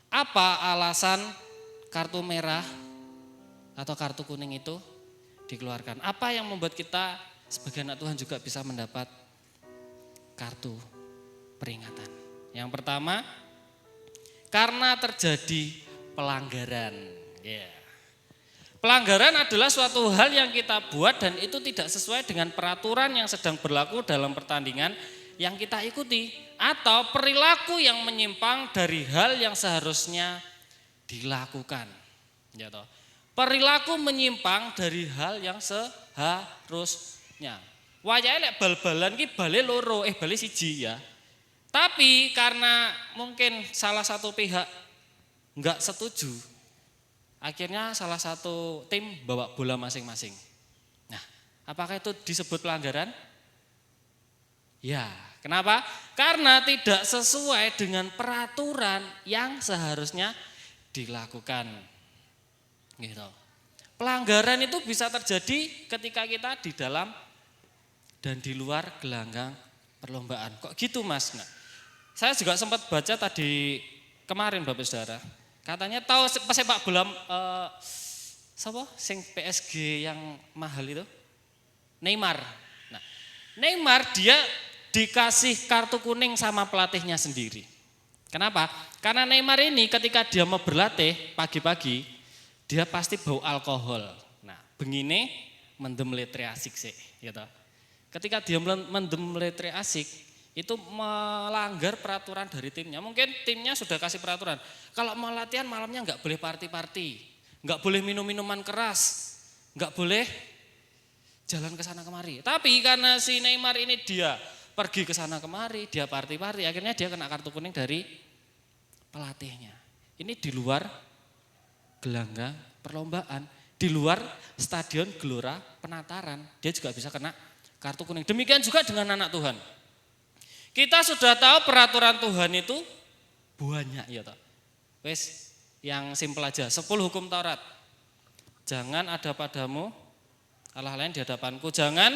Apa alasan kartu merah atau kartu kuning itu dikeluarkan? Apa yang membuat kita sebagai anak Tuhan juga bisa mendapat kartu peringatan? Yang pertama, karena terjadi pelanggaran. Pelanggaran adalah suatu hal yang kita buat dan itu tidak sesuai dengan peraturan yang sedang berlaku dalam pertandingan yang kita ikuti, atau perilaku yang menyimpang dari hal yang seharusnya dilakukan. Perilaku menyimpang dari hal yang seharusnya. Wayahe lek bal-balan ki bale loro, bale siji ya. Tapi karena mungkin salah satu pihak enggak setuju, akhirnya salah satu tim bawa bola masing-masing. Nah, apakah itu disebut pelanggaran? Ya, kenapa? Karena tidak sesuai dengan peraturan yang seharusnya dilakukan. Gitu. Pelanggaran itu bisa terjadi ketika kita di dalam dan di luar gelanggang perlombaan. Kok gitu Mas? Nah, saya juga sempat baca tadi kemarin Bapak Saudara. Katanya tahu pesepak bola siapa? Sing PSG yang mahal itu? Neymar. Nah, Neymar dia dikasih kartu kuning sama pelatihnya sendiri. Kenapa? Karena Neymar ini ketika dia mau berlatih pagi-pagi, dia pasti bau alkohol. Nah, begini mendem letre asik sih, gitu. Ketika dia mendem letre asik, itu melanggar peraturan dari timnya. Mungkin timnya sudah kasih peraturan. Kalau mau latihan malamnya enggak boleh party-party, enggak boleh minum-minuman keras, enggak boleh jalan ke sana kemari. Tapi karena si Neymar ini dia pergi ke sana kemari, dia party-party, akhirnya dia kena kartu kuning dari pelatihnya. Ini di luar gelanggang perlombaan, di luar stadion Gelora Penataran, dia juga bisa kena kartu kuning. Demikian juga dengan anak Tuhan. Kita sudah tahu peraturan Tuhan itu banyak ya toh. Wes yang simpel aja, 10 hukum Taurat. Jangan ada padamu Allah lain di hadapanku, jangan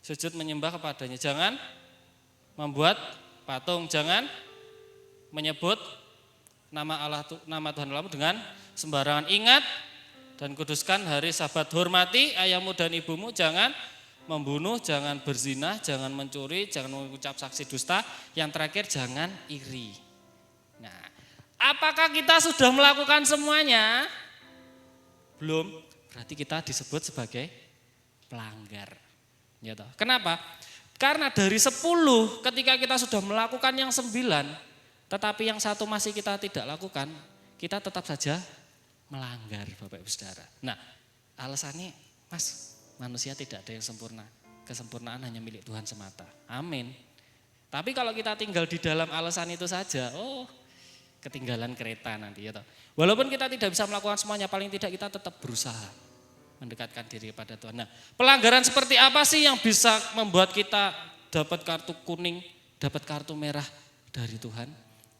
sujud menyembah kepadanya, jangan membuat patung, jangan menyebut nama Tuhan Allahmu dengan sembarangan. Ingat dan kuduskan hari Sabat, hormati ayahmu dan ibumu, jangan membunuh, jangan berzina, jangan mencuri, jangan mengucap saksi dusta, yang terakhir jangan iri. Nah, apakah kita sudah melakukan semuanya? Belum, berarti kita disebut sebagai pelanggar. Ya toh. Kenapa? Karena dari 10 ketika kita sudah melakukan yang 9, tetapi yang satu masih kita tidak lakukan, kita tetap saja melanggar Bapak Ibu Saudara. Nah, alasannya Mas, manusia tidak ada yang sempurna. Kesempurnaan hanya milik Tuhan semata. Amin. Tapi kalau kita tinggal di dalam alasan itu saja, ketinggalan kereta nanti ya toh. Walaupun kita tidak bisa melakukan semuanya, paling tidak kita tetap berusaha mendekatkan diri kepada Tuhan. Nah, pelanggaran seperti apa sih yang bisa membuat kita dapat kartu kuning, dapat kartu merah dari Tuhan?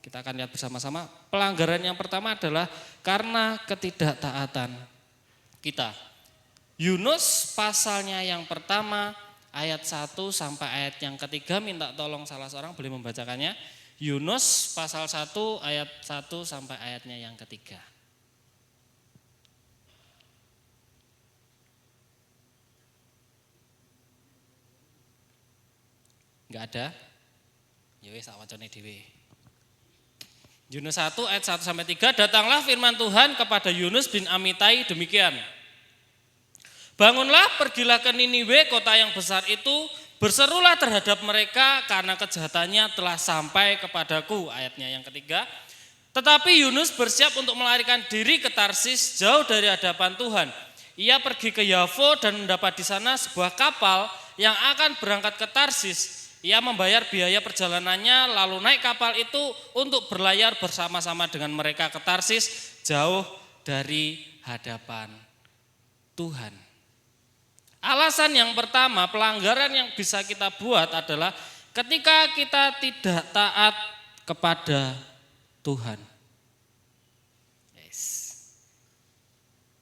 Kita akan lihat bersama-sama. Pelanggaran yang pertama adalah karena ketidaktaatan kita. Yunus pasalnya yang pertama ayat 1 sampai ayat yang ketiga, minta tolong salah seorang boleh membacakannya. Yunus pasal 1 ayat 1 sampai ayatnya yang ketiga. Enggak ada? Ya wis sak wacane dhewe. Yunus 1 ayat 1 sampai 3, datanglah firman Tuhan kepada Yunus bin Amitai demikian. Bangunlah, pergilah ke Niniwe, kota yang besar itu, berserulah terhadap mereka karena kejahatannya telah sampai kepadaku. Ayatnya yang ketiga, Tetapi Yunus bersiap untuk melarikan diri ke Tarsis jauh dari hadapan Tuhan. Ia pergi ke Yafo dan mendapat di sana sebuah kapal yang akan berangkat ke Tarsis. Ia membayar biaya perjalanannya lalu naik kapal itu untuk berlayar bersama-sama dengan mereka ke Tarsis jauh dari hadapan Tuhan. Alasan yang pertama, pelanggaran yang bisa kita buat adalah ketika kita tidak taat kepada Tuhan. Yes.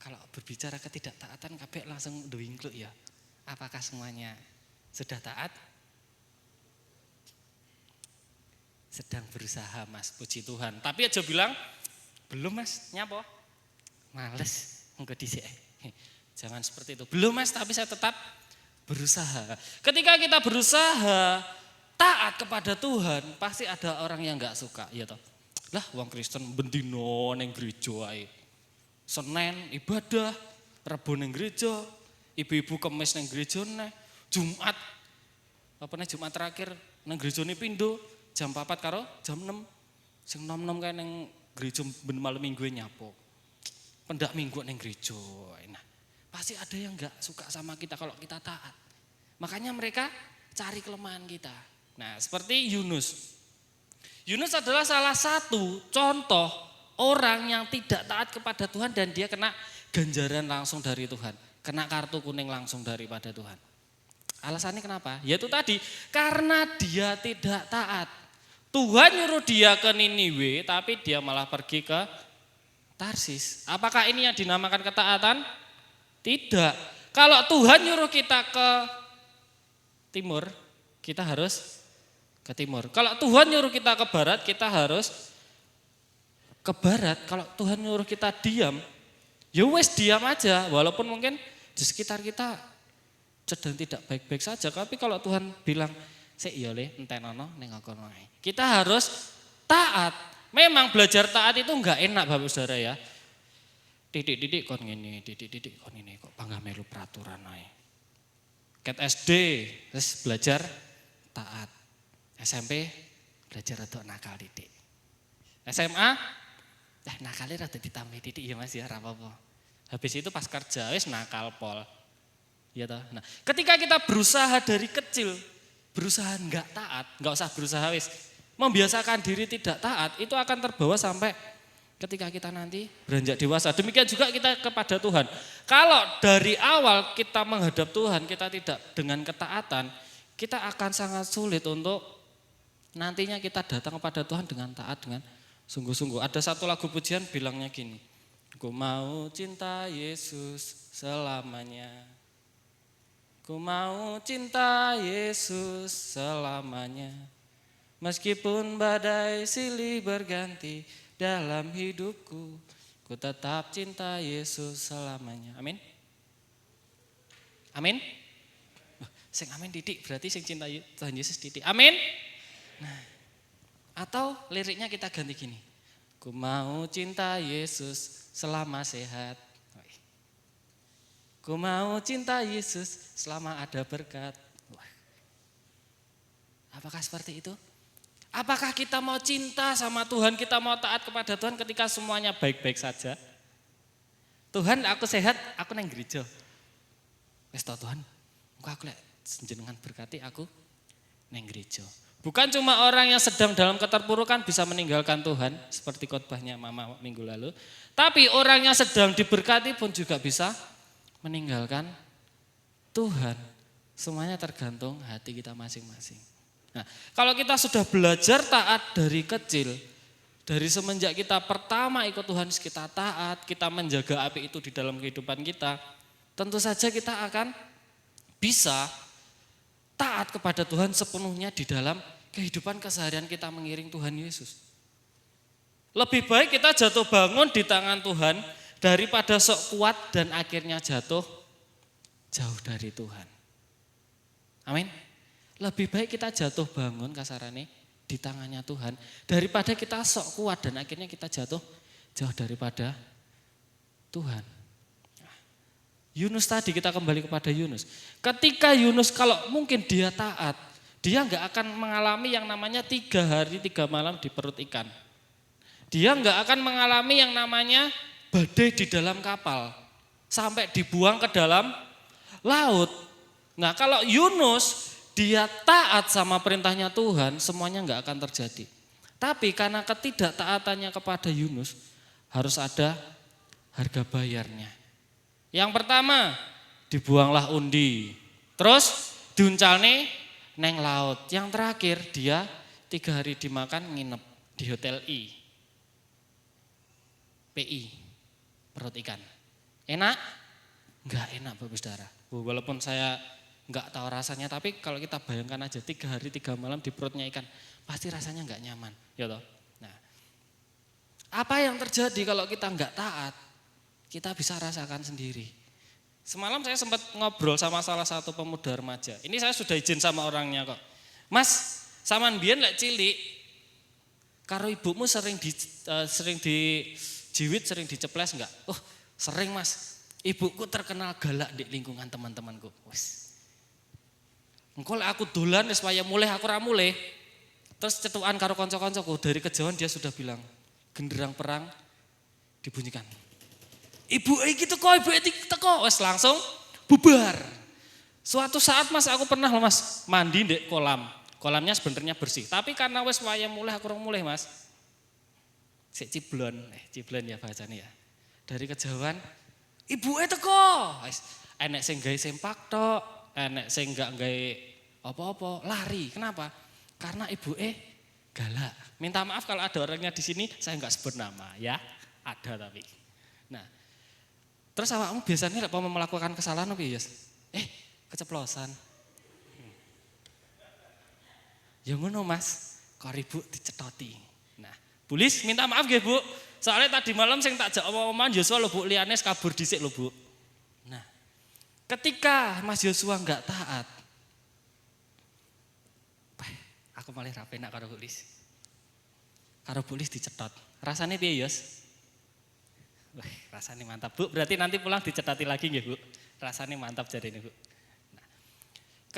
Kalau berbicara ketidaktaatan, kabeh langsung doingkluk ya. Apakah semuanya sudah taat? Sedang berusaha mas, puji Tuhan. Tapi aja bilang, belum mas, nyapa? Males, enggak disik. Jangan seperti itu. Belum mas, tapi saya tetap berusaha. Ketika kita berusaha taat kepada Tuhan, pasti ada orang yang enggak suka, ya toh. Lah, wong Kristen bendino neng gereja ae. Senin ibadah, Rebo neng gereja, ibu-ibu kemis neng gereja neh, Jumat Jumat terakhir neng gerejane pindho jam 4 karo jam 6. Sing nom-nom kae neng gereja ben malam minggu nyapo. Pendak minggu neng gereja. Nah, pasti ada yang enggak suka sama kita kalau kita taat. Makanya mereka cari kelemahan kita. Nah, seperti Yunus. Yunus adalah salah satu contoh orang yang tidak taat kepada Tuhan dan dia kena ganjaran langsung dari Tuhan. Kena kartu kuning langsung daripada Tuhan. Alasannya kenapa? Yaitu tadi, karena dia tidak taat. Tuhan nyuruh dia ke Niniwe, tapi dia malah pergi ke Tarsis. Apakah ini yang dinamakan ketaatan? Tidak. Kalau Tuhan nyuruh kita ke timur, kita harus ke timur. Kalau Tuhan nyuruh kita ke barat, kita harus ke barat. Kalau Tuhan nyuruh kita diam, ya wes diam aja. Walaupun mungkin di sekitar kita sedang tidak baik-baik saja. Tapi kalau Tuhan bilang, sik ya le, entenono ning kono ae. Kita harus taat. Memang belajar taat itu enggak enak Bapak Saudara ya. Didik kon ngene, didik kon ngene kok panggah melu peraturan ae. Ket SD terus belajar taat. SMP belajar rada nakal didik. SMA nakalnya rada ditambah didik ya Mas ya, ora apa-apa. Habis itu pas kerja wis nakal pol. Ya toh. Nah, ketika kita berusaha dari kecil, berusaha enggak taat, enggak usah berusaha wis, membiasakan diri tidak taat, itu akan terbawa sampai ketika kita nanti beranjak dewasa. Demikian juga kita kepada Tuhan. Kalau dari awal kita menghadap Tuhan, kita tidak dengan ketaatan, kita akan sangat sulit untuk nantinya kita datang kepada Tuhan dengan taat, dengan sungguh-sungguh. Ada satu lagu pujian bilangnya gini, ku mau cinta Yesus selamanya. Ku mau cinta Yesus selamanya. Meskipun badai silih berganti dalam hidupku, ku tetap cinta Yesus selamanya. Amin. Amin. Sing amin didik berarti sing cinta Tuhan Yesus didik. Amin. Nah, atau liriknya kita ganti gini. Ku mau cinta Yesus selama sehat. Ku mau cinta Yesus selama ada berkat. Apakah seperti itu? Apakah kita mau cinta sama Tuhan, kita mau taat kepada Tuhan ketika semuanya baik-baik saja? Tuhan aku sehat, aku nang gereja. Wis ta Tuhan, engko aku lek jenengan berkati aku nang gereja. Bukan cuma orang yang sedang dalam keterpurukan bisa meninggalkan Tuhan, seperti khotbahnya Mama minggu lalu. Tapi orang yang sedang diberkati pun juga bisa meninggalkan Tuhan. Semuanya tergantung hati kita masing-masing. Nah, kalau kita sudah belajar taat dari kecil, dari semenjak kita pertama ikut Tuhan, kita taat, kita menjaga api itu di dalam kehidupan kita, tentu saja kita akan bisa taat kepada Tuhan sepenuhnya di dalam kehidupan keseharian kita mengiring Tuhan Yesus. Lebih baik kita jatuh bangun di tangan Tuhan daripada sok kuat dan akhirnya jatuh jauh dari Tuhan. Amin. Lebih baik kita jatuh bangun kasarane di tangannya Tuhan daripada kita sok kuat dan akhirnya kita jatuh jauh daripada Tuhan. Yunus tadi, kita kembali kepada Yunus. Ketika Yunus kalau mungkin dia taat, dia enggak akan mengalami yang namanya 3 hari 3 malam di perut ikan. dia nggak akan mengalami yang namanya badai di dalam kapal sampai dibuang ke dalam laut. Nah kalau Yunus dia taat sama perintahnya Tuhan, semuanya nggak akan terjadi. Tapi karena ketidaktaatannya kepada Yunus, harus ada harga bayarnya. Yang pertama, dibuanglah undi. Terus diuncalne neng laut. Yang terakhir, dia 3 hari dimakan nginep di hotel PI, perut ikan. Enak? Enggak enak Bapak Saudara. Walaupun saya enggak tahu rasanya, tapi kalau kita bayangkan aja 3 hari 3 malam di perutnya ikan, pasti rasanya enggak nyaman, ya toh. Nah, apa yang terjadi kalau kita enggak taat? Kita bisa rasakan sendiri. Semalam saya sempat ngobrol sama salah satu pemuda remaja. Ini saya sudah izin sama orangnya kok. Mas, saman biyen lek cilik karo ibumu sering dijiwit, sering diceples enggak? Oh, sering Mas. Ibuku terkenal galak di lingkungan teman-temanku. Wes. Engko lek aku dolan wis waya mulih aku ra mulih. Terus cetukan karo kanca-kancaku, dari kejauhan dia sudah bilang, genderang perang dibunyikan. Ibu iki teko, ibu iki teko, wes langsung bubar. Suatu saat Mas aku pernah loh Mas mandi di kolam. Kolamnya sebenarnya bersih, tapi karena wes waya mulih aku ora mulih Mas. Sik ciblon ya bacane ya. Dari kejauhan, ibuke teko. Wes enek sing gawe sempak tok, enek sing enggak gawe apa-apa, lari. Kenapa? Karena ibuke galak. Minta maaf kalau ada orangnya di sini, saya enggak sebut nama ya. Ada tapi. Nah, terus awakmu biasanya mau melakukan kesalahan apa ya? Keceplosan. Ya ngono Mas, kok ibu dicetoti. Nah, Bulis minta maaf nggih Bu. Soalnya tadi malam sing tak jak omongan Yosua lho Bu, liyane kabur dhisik lho Bu. Nah, ketika Mas Yosua enggak taat, aku malah ra penak karo Bulis. Karo Bulis dicetot. Rasane piye, Yos? Wah, rasanya mantap Bu, berarti nanti pulang dicetati lagi nggih Bu. Rasanya mantap jadi ini Bu. Nah,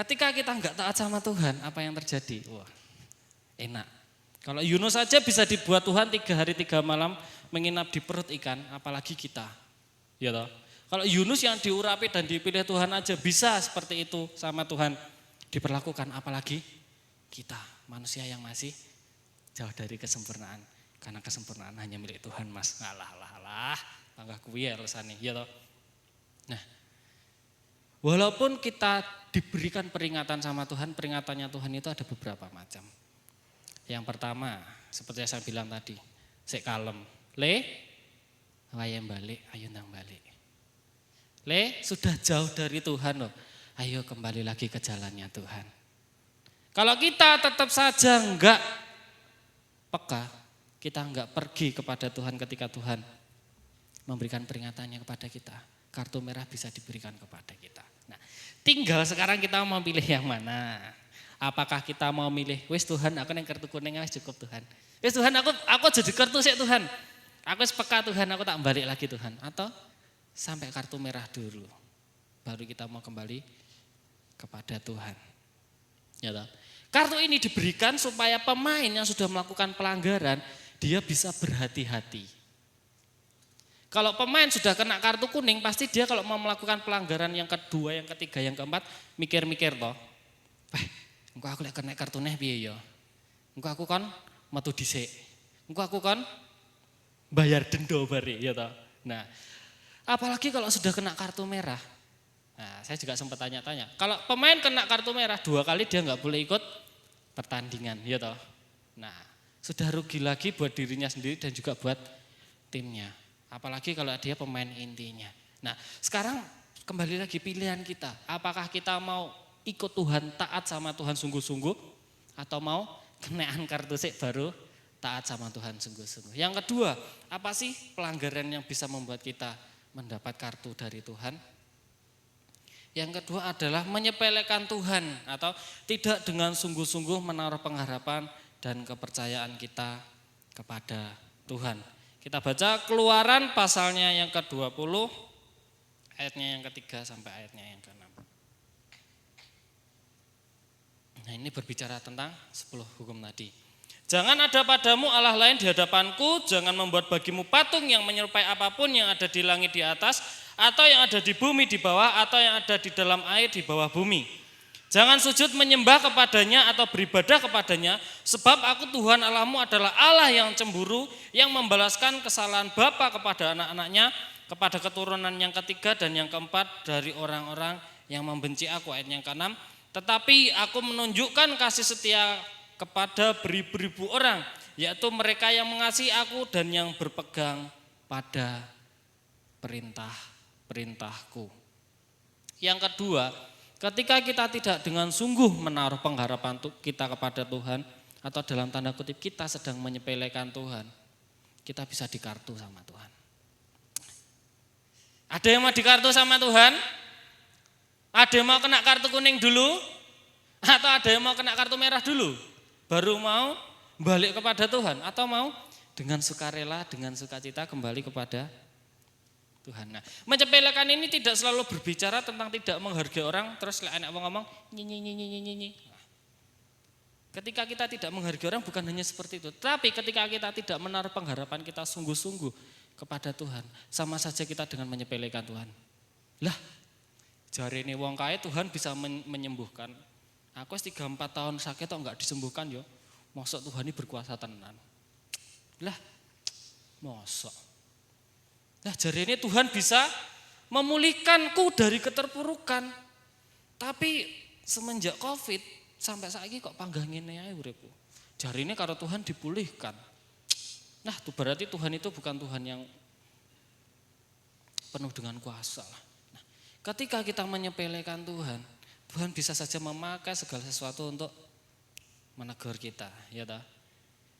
ketika kita enggak taat sama Tuhan, apa yang terjadi? Wah, enak. Kalau Yunus saja bisa dibuat Tuhan 3 hari 3 malam menginap di perut ikan, apalagi kita. Ya toh? Kalau Yunus yang diurapi dan dipilih Tuhan aja bisa seperti itu sama Tuhan diperlakukan, apalagi kita, manusia yang masih jauh dari kesempurnaan. Karena kesempurnaan hanya milik Tuhan Mas. Alah, tangga kuwi ya alasane, ya toh. Nah, walaupun kita diberikan peringatan sama Tuhan, peringatannya Tuhan itu ada beberapa macam. Yang pertama, seperti yang saya bilang tadi, sik kalem. Wayang balik, ayo nang balik. Sudah jauh dari Tuhan loh. Ayo kembali lagi ke jalannya Tuhan. Kalau kita tetap saja enggak peka, kita enggak pergi kepada Tuhan ketika Tuhan memberikan peringatannya kepada kita, kartu merah bisa diberikan kepada kita. Nah, tinggal sekarang kita mau pilih yang mana. Apakah kita mau milih, wis Tuhan aku yang kartu kuning wis cukup Tuhan. Wis Tuhan aku jadi kartu sik Tuhan. Aku wis peka Tuhan, aku tak balik lagi Tuhan. Atau sampai kartu merah dulu. Baru kita mau kembali kepada Tuhan. Ya toh? Kartu ini diberikan supaya pemain yang sudah melakukan pelanggaran, dia bisa berhati-hati. Kalau pemain sudah kena kartu kuning, pasti dia kalau mau melakukan pelanggaran yang kedua, yang ketiga, yang keempat, mikir-mikir toh. Engko aku lek kena kartune piye ya? Engko aku kan metu dhisik. Engko aku kan bayar denda bare ya toh. Nah, apalagi kalau sudah kena kartu merah. Nah, saya juga sempat tanya-tanya. Kalau pemain kena kartu merah 2 kali dia nggak boleh ikut pertandingan, ya toh. Nah, sudah rugi lagi buat dirinya sendiri dan juga buat timnya. Apalagi kalau dia pemain intinya. Nah, sekarang kembali lagi pilihan kita. Apakah kita mau ikut Tuhan, taat sama Tuhan sungguh-sungguh, atau mau kenaan kartu sik baru taat sama Tuhan sungguh-sungguh. Yang kedua, apa sih pelanggaran yang bisa membuat kita mendapat kartu dari Tuhan? Yang kedua adalah menyepelekan Tuhan atau tidak dengan sungguh-sungguh menaruh pengharapan dan kepercayaan kita kepada Tuhan. Kita baca Keluaran pasalnya yang ke-20, ayatnya yang ke-3 sampai ayatnya yang ke-6. Nah, ini berbicara tentang 10 hukum tadi. Jangan ada padamu Allah lain di hadapanku, jangan membuat bagimu patung yang menyerupai apapun yang ada di langit di atas, atau yang ada di bumi di bawah, atau yang ada di dalam air di bawah bumi. Jangan sujud menyembah kepadanya atau beribadah kepadanya, sebab aku Tuhan Allahmu adalah Allah yang cemburu, yang membalaskan kesalahan bapa kepada anak-anaknya, kepada keturunan yang ketiga dan yang keempat dari orang-orang yang membenci aku. Ayat yang ke-6, tetapi aku menunjukkan kasih setia kepada beribu-ribu orang, yaitu mereka yang mengasihi aku dan yang berpegang pada perintah-perintahku. Yang kedua, ketika kita tidak dengan sungguh menaruh pengharapan kita kepada Tuhan, atau dalam tanda kutip kita sedang menyepelekan Tuhan, kita bisa dikartu sama Tuhan. Ada yang mau dikartu sama Tuhan? Ada yang mau kena kartu kuning dulu? Atau ada yang mau kena kartu merah dulu? Baru mau balik kepada Tuhan, atau mau dengan sukarela, dengan sukacita kembali kepada Tuhan. Nah, menyepelekan ini tidak selalu berbicara tentang tidak menghargai orang, terus anak ngomong nyi. Ketika kita tidak menghargai orang bukan hanya seperti itu, tapi ketika kita tidak menaruh pengharapan kita sungguh-sungguh kepada Tuhan, sama saja kita dengan menyepelekan Tuhan. Lah, jari ini wong kae Tuhan bisa menyembuhkan. Aku 3-4 tahun sakit kok enggak disembuhkan yo. Mosok Tuhan ini berkuasa tenan. Lah, mosok. Lah jari ini Tuhan bisa memulihkanku dari keterpurukan. Tapi semenjak Covid sampai saiki kok panggang ngene ae uripku. Jari ini karo Tuhan dipulihkan. Nah, itu berarti Tuhan itu bukan Tuhan yang penuh dengan kuasa. Nah, ketika kita menyepelekan Tuhan, Tuhan bisa saja memakai segala sesuatu untuk menegur kita, ya toh.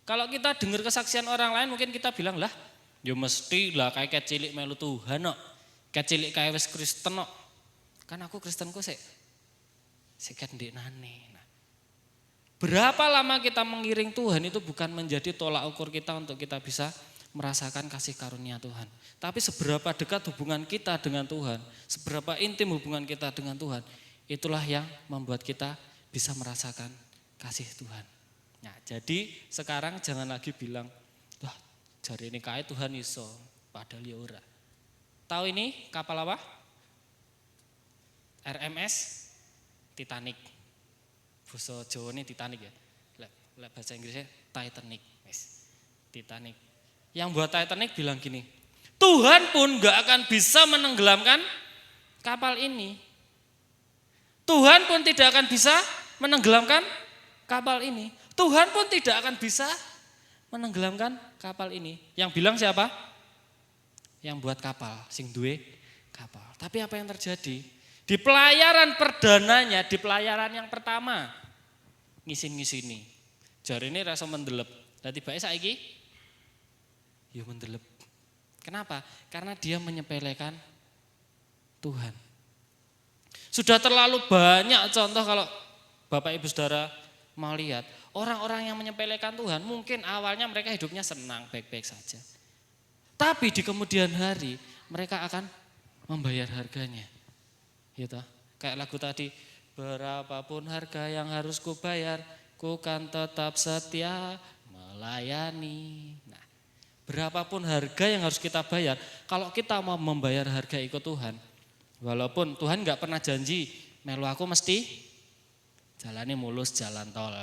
Kalau kita dengar kesaksian orang lain mungkin kita bilang, lah, ya mesti lah kayak kecilik melu Tuhan kok. Kecilik kayak wis Kristen kok. Kan aku Kristenku sik ndeknane. Nah, berapa lama kita mengiring Tuhan itu bukan menjadi tolak ukur kita untuk kita bisa merasakan kasih karunia Tuhan. Tapi seberapa dekat hubungan kita dengan Tuhan, seberapa intim hubungan kita dengan Tuhan, itulah yang membuat kita bisa merasakan kasih Tuhan. Nah, jadi sekarang jangan lagi bilang, wah jari ini kayak Tuhan iso, padahal ya ora. Tahu ini kapal apa? RMS Titanic. Basa Jawa ini Titanic ya. Lek bahasa Inggrisnya Titanic. Titanic. Yang buat Titanic bilang gini, Tuhan pun gak akan bisa menenggelamkan kapal ini. Tuhan pun tidak akan bisa menenggelamkan kapal ini. Tuhan pun tidak akan bisa menenggelamkan kapal ini. Yang bilang siapa? Yang buat kapal, sing duwe kapal. Tapi apa yang terjadi? Di pelayaran perdananya, di pelayaran yang pertama, ngisin-ngisini. Jari ini rasa mendelep. Dadi bae saiki ya mendelep. Kenapa? Karena dia menyepelekan Tuhan. Sudah terlalu banyak contoh kalau Bapak Ibu Saudara mau lihat. Orang-orang yang menyepelekan Tuhan mungkin awalnya mereka hidupnya senang, baik-baik saja. Tapi di kemudian hari mereka akan membayar harganya. Gitu. Kayak lagu tadi, berapapun harga yang harus kubayar, ku kan tetap setia melayani. Nah, berapapun harga yang harus kita bayar, kalau kita mau membayar harga ikut Tuhan, walaupun Tuhan gak pernah janji, melu aku mesti jalani mulus jalan tol.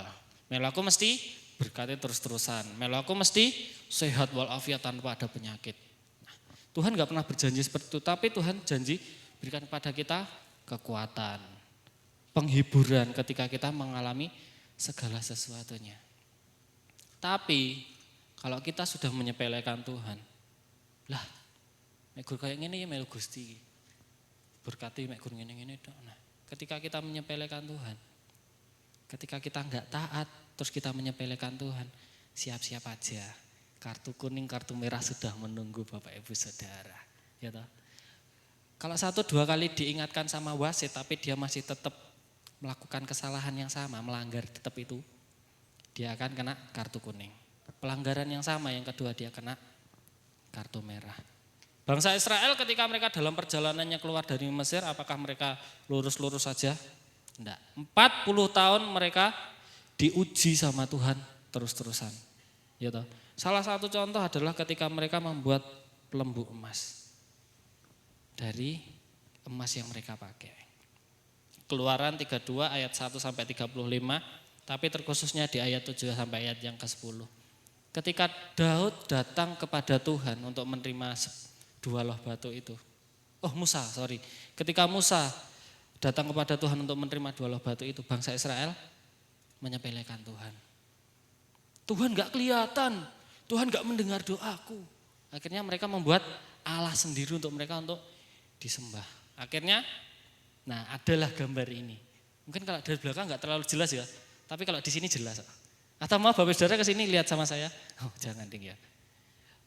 Melu aku mesti berkati terus-terusan. Melu aku mesti sehat walafiat tanpa ada penyakit. Nah, Tuhan gak pernah berjanji seperti itu, tapi Tuhan janji berikan kepada kita kekuatan, penghiburan ketika kita mengalami segala sesuatunya. Tapi kalau kita sudah menyepelekan Tuhan, lah, mek gur kayak ngene ya melu Gusti. Berkati mek gur ngene-ngene tok. Nah, ketika kita menyepelekan Tuhan, ketika kita enggak taat, terus kita menyepelekan Tuhan, siap-siap aja. Kartu kuning, kartu merah sudah menunggu Bapak Ibu Saudara. Ya toh? Kalau 1-2 kali diingatkan sama wasit, tapi dia masih tetap melakukan kesalahan yang sama, melanggar tetap itu, dia akan kena kartu kuning. Pelanggaran yang sama, yang kedua dia kena kartu merah. Bangsa Israel ketika mereka dalam perjalanannya keluar dari Mesir, apakah mereka lurus-lurus saja? Enggak. 40 tahun mereka diuji sama Tuhan terus-terusan. Ya toh. Salah satu contoh adalah ketika mereka membuat lembu emas dari emas yang mereka pakai. Keluaran 32 ayat 1 sampai 35, tapi terkhususnya di ayat 7 sampai ayat yang ke-10. Ketika Daud datang kepada Tuhan untuk menerima 2 loh batu itu. Musa. Ketika Musa datang kepada Tuhan untuk menerima 2 loh batu itu, bangsa Israel menyepelekan Tuhan. Tuhan gak kelihatan, Tuhan gak mendengar doaku. Akhirnya mereka membuat Allah sendiri untuk mereka untuk disembah. Akhirnya, nah adalah gambar ini. Mungkin kalau dari belakang gak terlalu jelas ya, tapi kalau di sini jelas. Atau mau Bapak Saudara ke sini lihat sama saya? Jangan ding ya.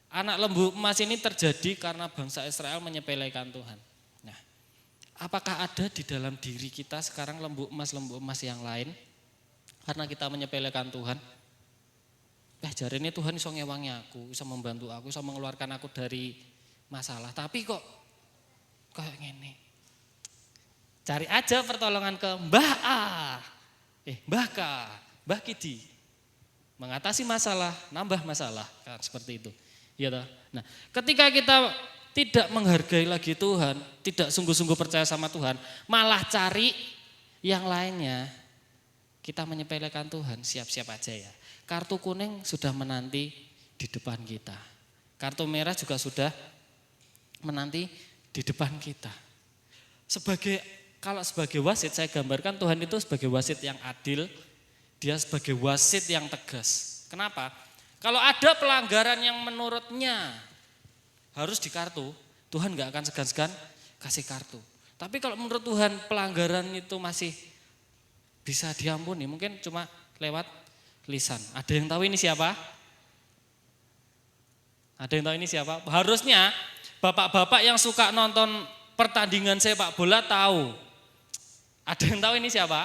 Anak lembu emas ini terjadi karena bangsa Israel menyepelekan Tuhan. Nah, apakah ada di dalam diri kita sekarang lembu emas yang lain? Karena kita menyepelekan Tuhan. Jari ini Tuhan iso ngewangi aku, iso membantu aku, iso mengeluarkan aku dari masalah. Tapi kok kayak gini. Cari aja pertolongan ke Mbah A, Mbah K, Mbah Kidi. Mengatasi masalah, nambah masalah, kan seperti itu. Ya toh? Nah, ketika kita tidak menghargai lagi Tuhan, tidak sungguh-sungguh percaya sama Tuhan, malah cari yang lainnya, kita menyepelekan Tuhan, siap-siap aja ya. Kartu kuning sudah menanti di depan kita. Kartu merah juga sudah menanti di depan kita. Kalau sebagai wasit, saya gambarkan Tuhan itu sebagai wasit yang adil, dia sebagai wasit yang tegas. Kenapa? Kalau ada pelanggaran yang menurutnya harus di kartu, Tuhan gak akan segan-segan kasih kartu. Tapi kalau menurut Tuhan pelanggaran itu masih bisa diampuni, mungkin cuma lewat lisan. Ada yang tahu ini siapa? Ada yang tahu ini siapa? Harusnya bapak-bapak yang suka nonton pertandingan sepak bola tahu. Ada yang tahu ini siapa?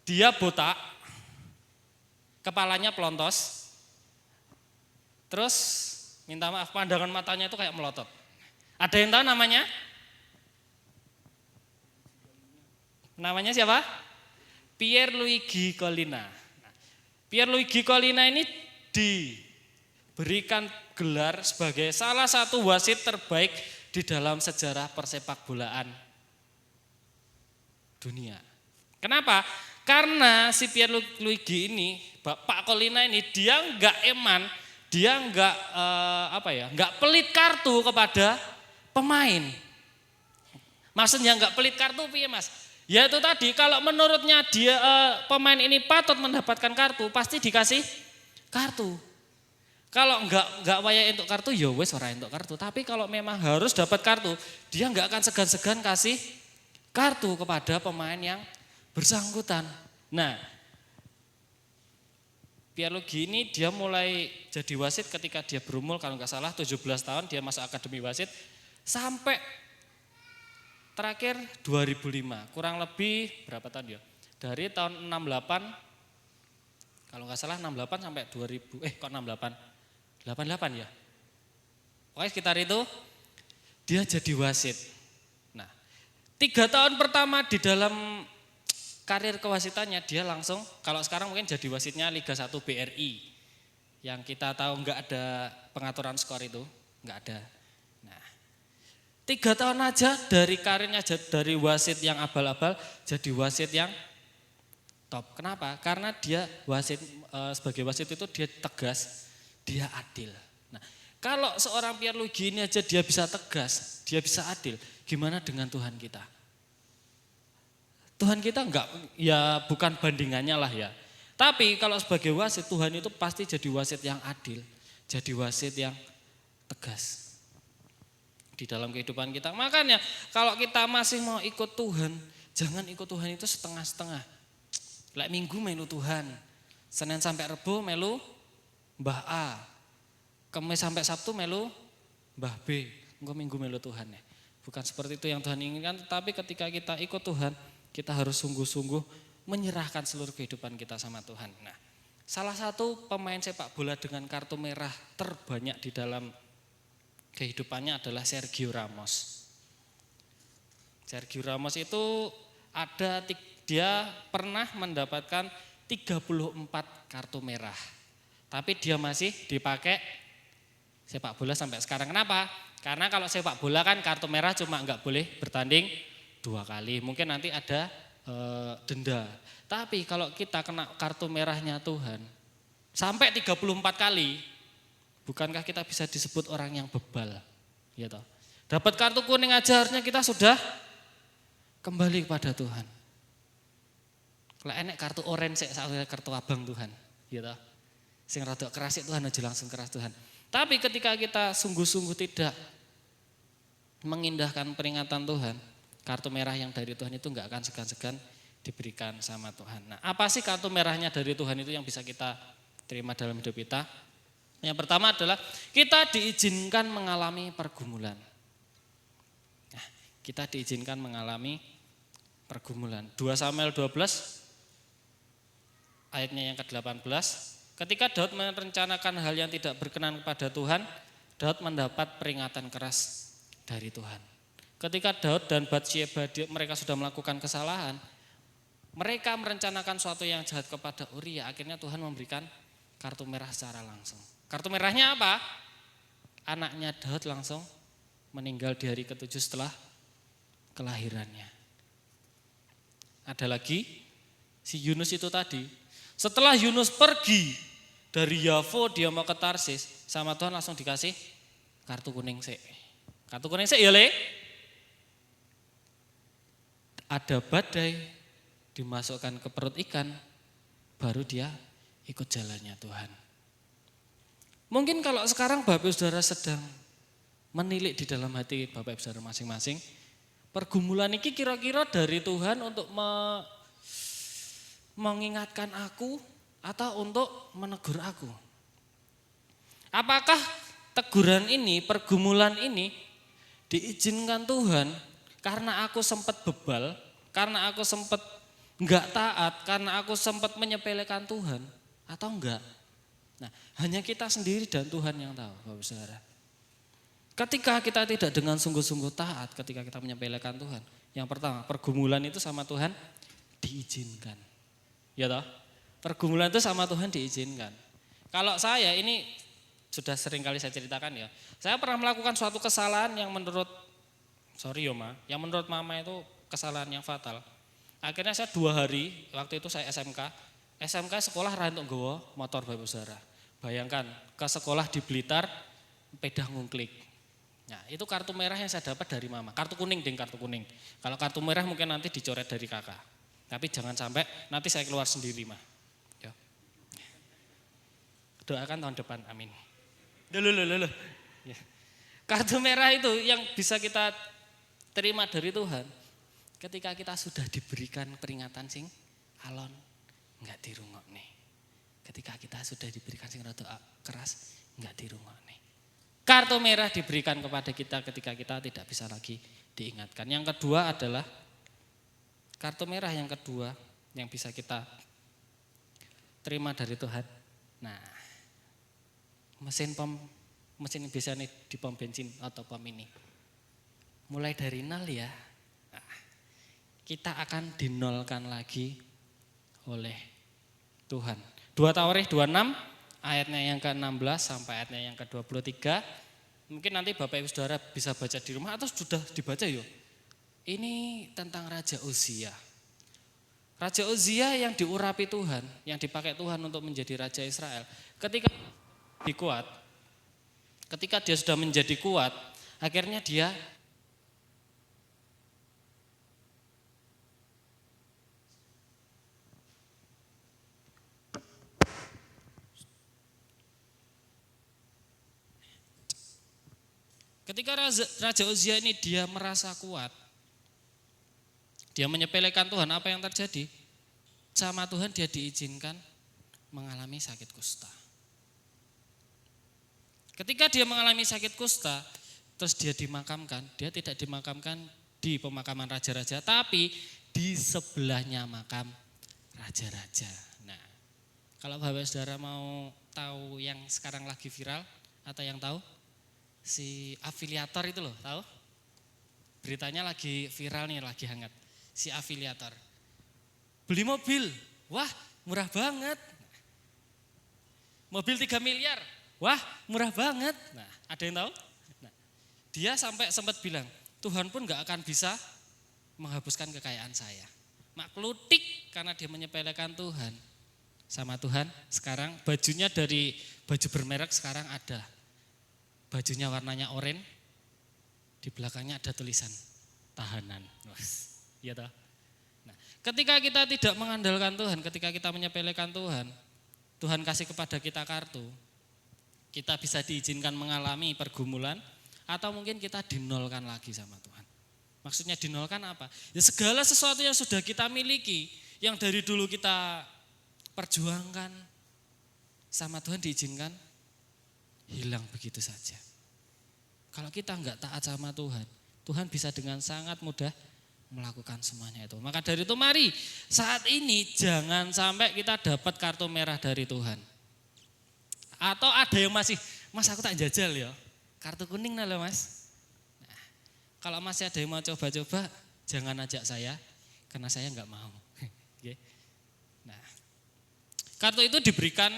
Dia botak, kepalanya pelontos, terus minta maaf pandangan matanya itu kayak melotot. Ada yang tahu namanya? Namanya siapa? Pierluigi Collina. Pierluigi Collina ini diberikan gelar sebagai salah satu wasit terbaik di dalam sejarah persepak bolaan dunia. Kenapa? Karena si Pierluigi ini, Pak Collina ini dia enggak eman, dia enggak enggak pelit kartu kepada pemain. Maksudnya enggak pelit kartu piye Mas? Ya itu tadi, kalau menurutnya dia pemain ini patut mendapatkan kartu, pasti dikasih kartu. Kalau enggak wayah untuk kartu, ya wes ora untuk kartu. Tapi kalau memang harus dapat kartu, dia enggak akan segan-segan kasih kartu kepada pemain yang bersangkutan. Nah, Pierluigi ini dia mulai jadi wasit ketika dia berumur kalau enggak salah 17 tahun, dia masuk akademi wasit sampai terakhir 2005, kurang lebih berapa tahun ya? Dari tahun 68, kalau nggak salah 68 sampai 2000, kok 68? 88 ya? Pokoknya sekitar itu, dia jadi wasit. Nah, 3 tahun pertama di dalam karir kewasitannya, dia langsung, kalau sekarang mungkin jadi wasitnya Liga 1 BRI, yang kita tahu nggak ada pengaturan skor itu, nggak ada. 3 tahun aja dari karirnya dari wasit yang abal-abal jadi wasit yang top. Kenapa? Karena dia wasit sebagai wasit itu dia tegas, dia adil. Nah, kalau seorang Pierluigi ini aja dia bisa tegas, dia bisa adil, gimana dengan Tuhan kita? Tuhan kita enggak, ya bukan bandingannya lah ya. Tapi kalau sebagai wasit, Tuhan itu pasti jadi wasit yang adil, jadi wasit yang tegas di dalam kehidupan kita. Makanya kalau kita masih mau ikut Tuhan, jangan ikut Tuhan itu setengah-setengah. Lek Minggu melu Tuhan, Senin sampai Rebo melu Mbah A, Kamis sampai Sabtu melu Mbah B, engko Minggu melu Tuhan ya. Bukan seperti itu yang Tuhan inginkan, tapi ketika kita ikut Tuhan, kita harus sungguh-sungguh menyerahkan seluruh kehidupan kita sama Tuhan. Nah, salah satu pemain sepak bola dengan kartu merah terbanyak di dalam kehidupannya adalah Sergio Ramos. Sergio Ramos itu dia pernah mendapatkan 3 34 kartu merah. Tapi dia masih dipakai sepak bola sampai sekarang. Kenapa? Karena kalau sepak bola kan kartu merah cuma nggak boleh bertanding 2 kali. Mungkin nanti ada denda. Tapi kalau kita kena kartu merahnya Tuhan sampai 34 kali, bukankah kita bisa disebut orang yang bebal? Ya toh. Dapat kartu kuning aja harusnya kita sudah kembali kepada Tuhan. Kalau enek kartu orange saya kartu abang Tuhan, ya toh. Sing rada keras Tuhan aja langsung keras Tuhan. Tapi ketika kita sungguh-sungguh tidak mengindahkan peringatan Tuhan, kartu merah yang dari Tuhan itu enggak akan segan-segan diberikan sama Tuhan. Nah, apa sih kartu merahnya dari Tuhan itu yang bisa kita terima dalam hidup kita? Yang pertama adalah kita diizinkan mengalami pergumulan. Nah, kita diizinkan mengalami pergumulan. 2 Samuel 12 ayatnya yang ke-18, ketika Daud merencanakan hal yang tidak berkenan kepada Tuhan, Daud mendapat peringatan keras dari Tuhan. Ketika Daud dan Batsyeba mereka sudah melakukan kesalahan, mereka merencanakan sesuatu yang jahat kepada Uria, akhirnya Tuhan memberikan kartu merah secara langsung. Kartu merahnya apa? Anaknya Daud langsung meninggal di hari ke-7 setelah kelahirannya. Ada lagi si Yunus itu tadi. Setelah Yunus pergi dari Yafo dia mau ke Tarsis, sama Tuhan langsung dikasih kartu kuning sik. Kartu kuning sik ya le. Ada badai dimasukkan ke perut ikan, baru dia ikut jalannya Tuhan. Mungkin kalau sekarang Bapak Saudara sedang menilik di dalam hati Bapak Saudara masing-masing, pergumulan ini kira-kira dari Tuhan untuk mengingatkan aku atau untuk menegur aku. Apakah teguran ini, pergumulan ini diizinkan Tuhan karena aku sempat bebal, karena aku sempat enggak taat, karena aku sempat menyepelekan Tuhan atau enggak? Nah, hanya kita sendiri dan Tuhan yang tahu, Bapak Saudara. Ketika kita tidak dengan sungguh-sungguh taat, ketika kita menyepelekan Tuhan, yang pertama, pergumulan itu sama Tuhan diizinkan. Ya toh? Pergumulan itu sama Tuhan diizinkan. Kalau saya ini sudah sering kali saya ceritakan ya. Saya pernah melakukan suatu kesalahan yang menurut yang menurut mama itu kesalahan yang fatal. Akhirnya saya 2 hari, waktu itu saya SMK sekolah rantuk nggawa motor Bapak Saudara. Bayangkan ke sekolah di Blitar, pedah ngungklik. Nah itu kartu merah yang saya dapat dari mama, kartu kuning. Kalau kartu merah mungkin nanti dicoret dari kakak. Tapi jangan sampai nanti saya keluar sendiri mah. Ya. Doakan tahun depan, amin. Loh. Ya. Kartu merah itu yang bisa kita terima dari Tuhan. Ketika kita sudah diberikan peringatan sing alon, enggak dirungokne. Ketika kita sudah diberikan sing rada keras, enggak dirungokne. Kartu merah diberikan kepada kita ketika kita tidak bisa lagi diingatkan. Yang kedua adalah kartu merah yang kedua yang bisa kita terima dari Tuhan. Nah, mesin biasanya di pom bensin atau pom ini. Mulai dari 0 ya. Nah, kita akan dinolkan lagi oleh Tuhan. 2 Tawarikh 26 ayatnya yang ke-16 sampai ayatnya yang ke-23. Mungkin nanti Bapak Ibu Saudara bisa baca di rumah atau sudah dibaca yuk. Ini tentang Raja Uzia. Raja Uzia yang diurapi Tuhan, yang dipakai Tuhan untuk menjadi Raja Israel. Ketika dia sudah menjadi kuat, akhirnya dia Raja Uzia ini dia merasa kuat. Dia menyepelekan Tuhan, apa yang terjadi? Sama Tuhan dia diizinkan mengalami sakit kusta. Ketika dia mengalami sakit kusta, terus dia dimakamkan, dia tidak dimakamkan di pemakaman raja-raja, tapi di sebelahnya makam raja-raja. Nah, kalau Bapak Saudara mau tahu yang sekarang lagi viral atau yang tahu, si afiliator itu loh, tahu? Beritanya lagi viral nih, lagi hangat. Si afiliator beli mobil, wah murah banget. Mobil 3 miliar, wah murah banget. Nah, ada yang tahu? Nah, dia sampai sempat bilang, Tuhan pun gak akan bisa menghapuskan kekayaan saya. Maklutik karena dia menyepelekan Tuhan. Sama Tuhan, sekarang bajunya dari baju bermerek sekarang ada. Bajunya warnanya oranye, di belakangnya ada tulisan tahanan. Iya toh? Nah, ketika kita tidak mengandalkan Tuhan, ketika kita menyepelekan Tuhan, Tuhan kasih kepada kita kartu, kita bisa diizinkan mengalami pergumulan, atau mungkin kita dinolkan lagi sama Tuhan. Maksudnya dinolkan apa? Ya segala sesuatu yang sudah kita miliki, yang dari dulu kita perjuangkan, sama Tuhan diizinkan hilang begitu saja. Kalau kita enggak taat sama Tuhan, Tuhan bisa dengan sangat mudah melakukan semuanya itu. Maka dari itu mari saat ini jangan sampai kita dapat kartu merah dari Tuhan. Atau ada yang masih, Mas aku tak jajal ya, kartu kuning nah loh Mas. Nah, kalau masih ada yang mau coba-coba, jangan ajak saya, karena saya enggak mau. Nah, kartu itu diberikan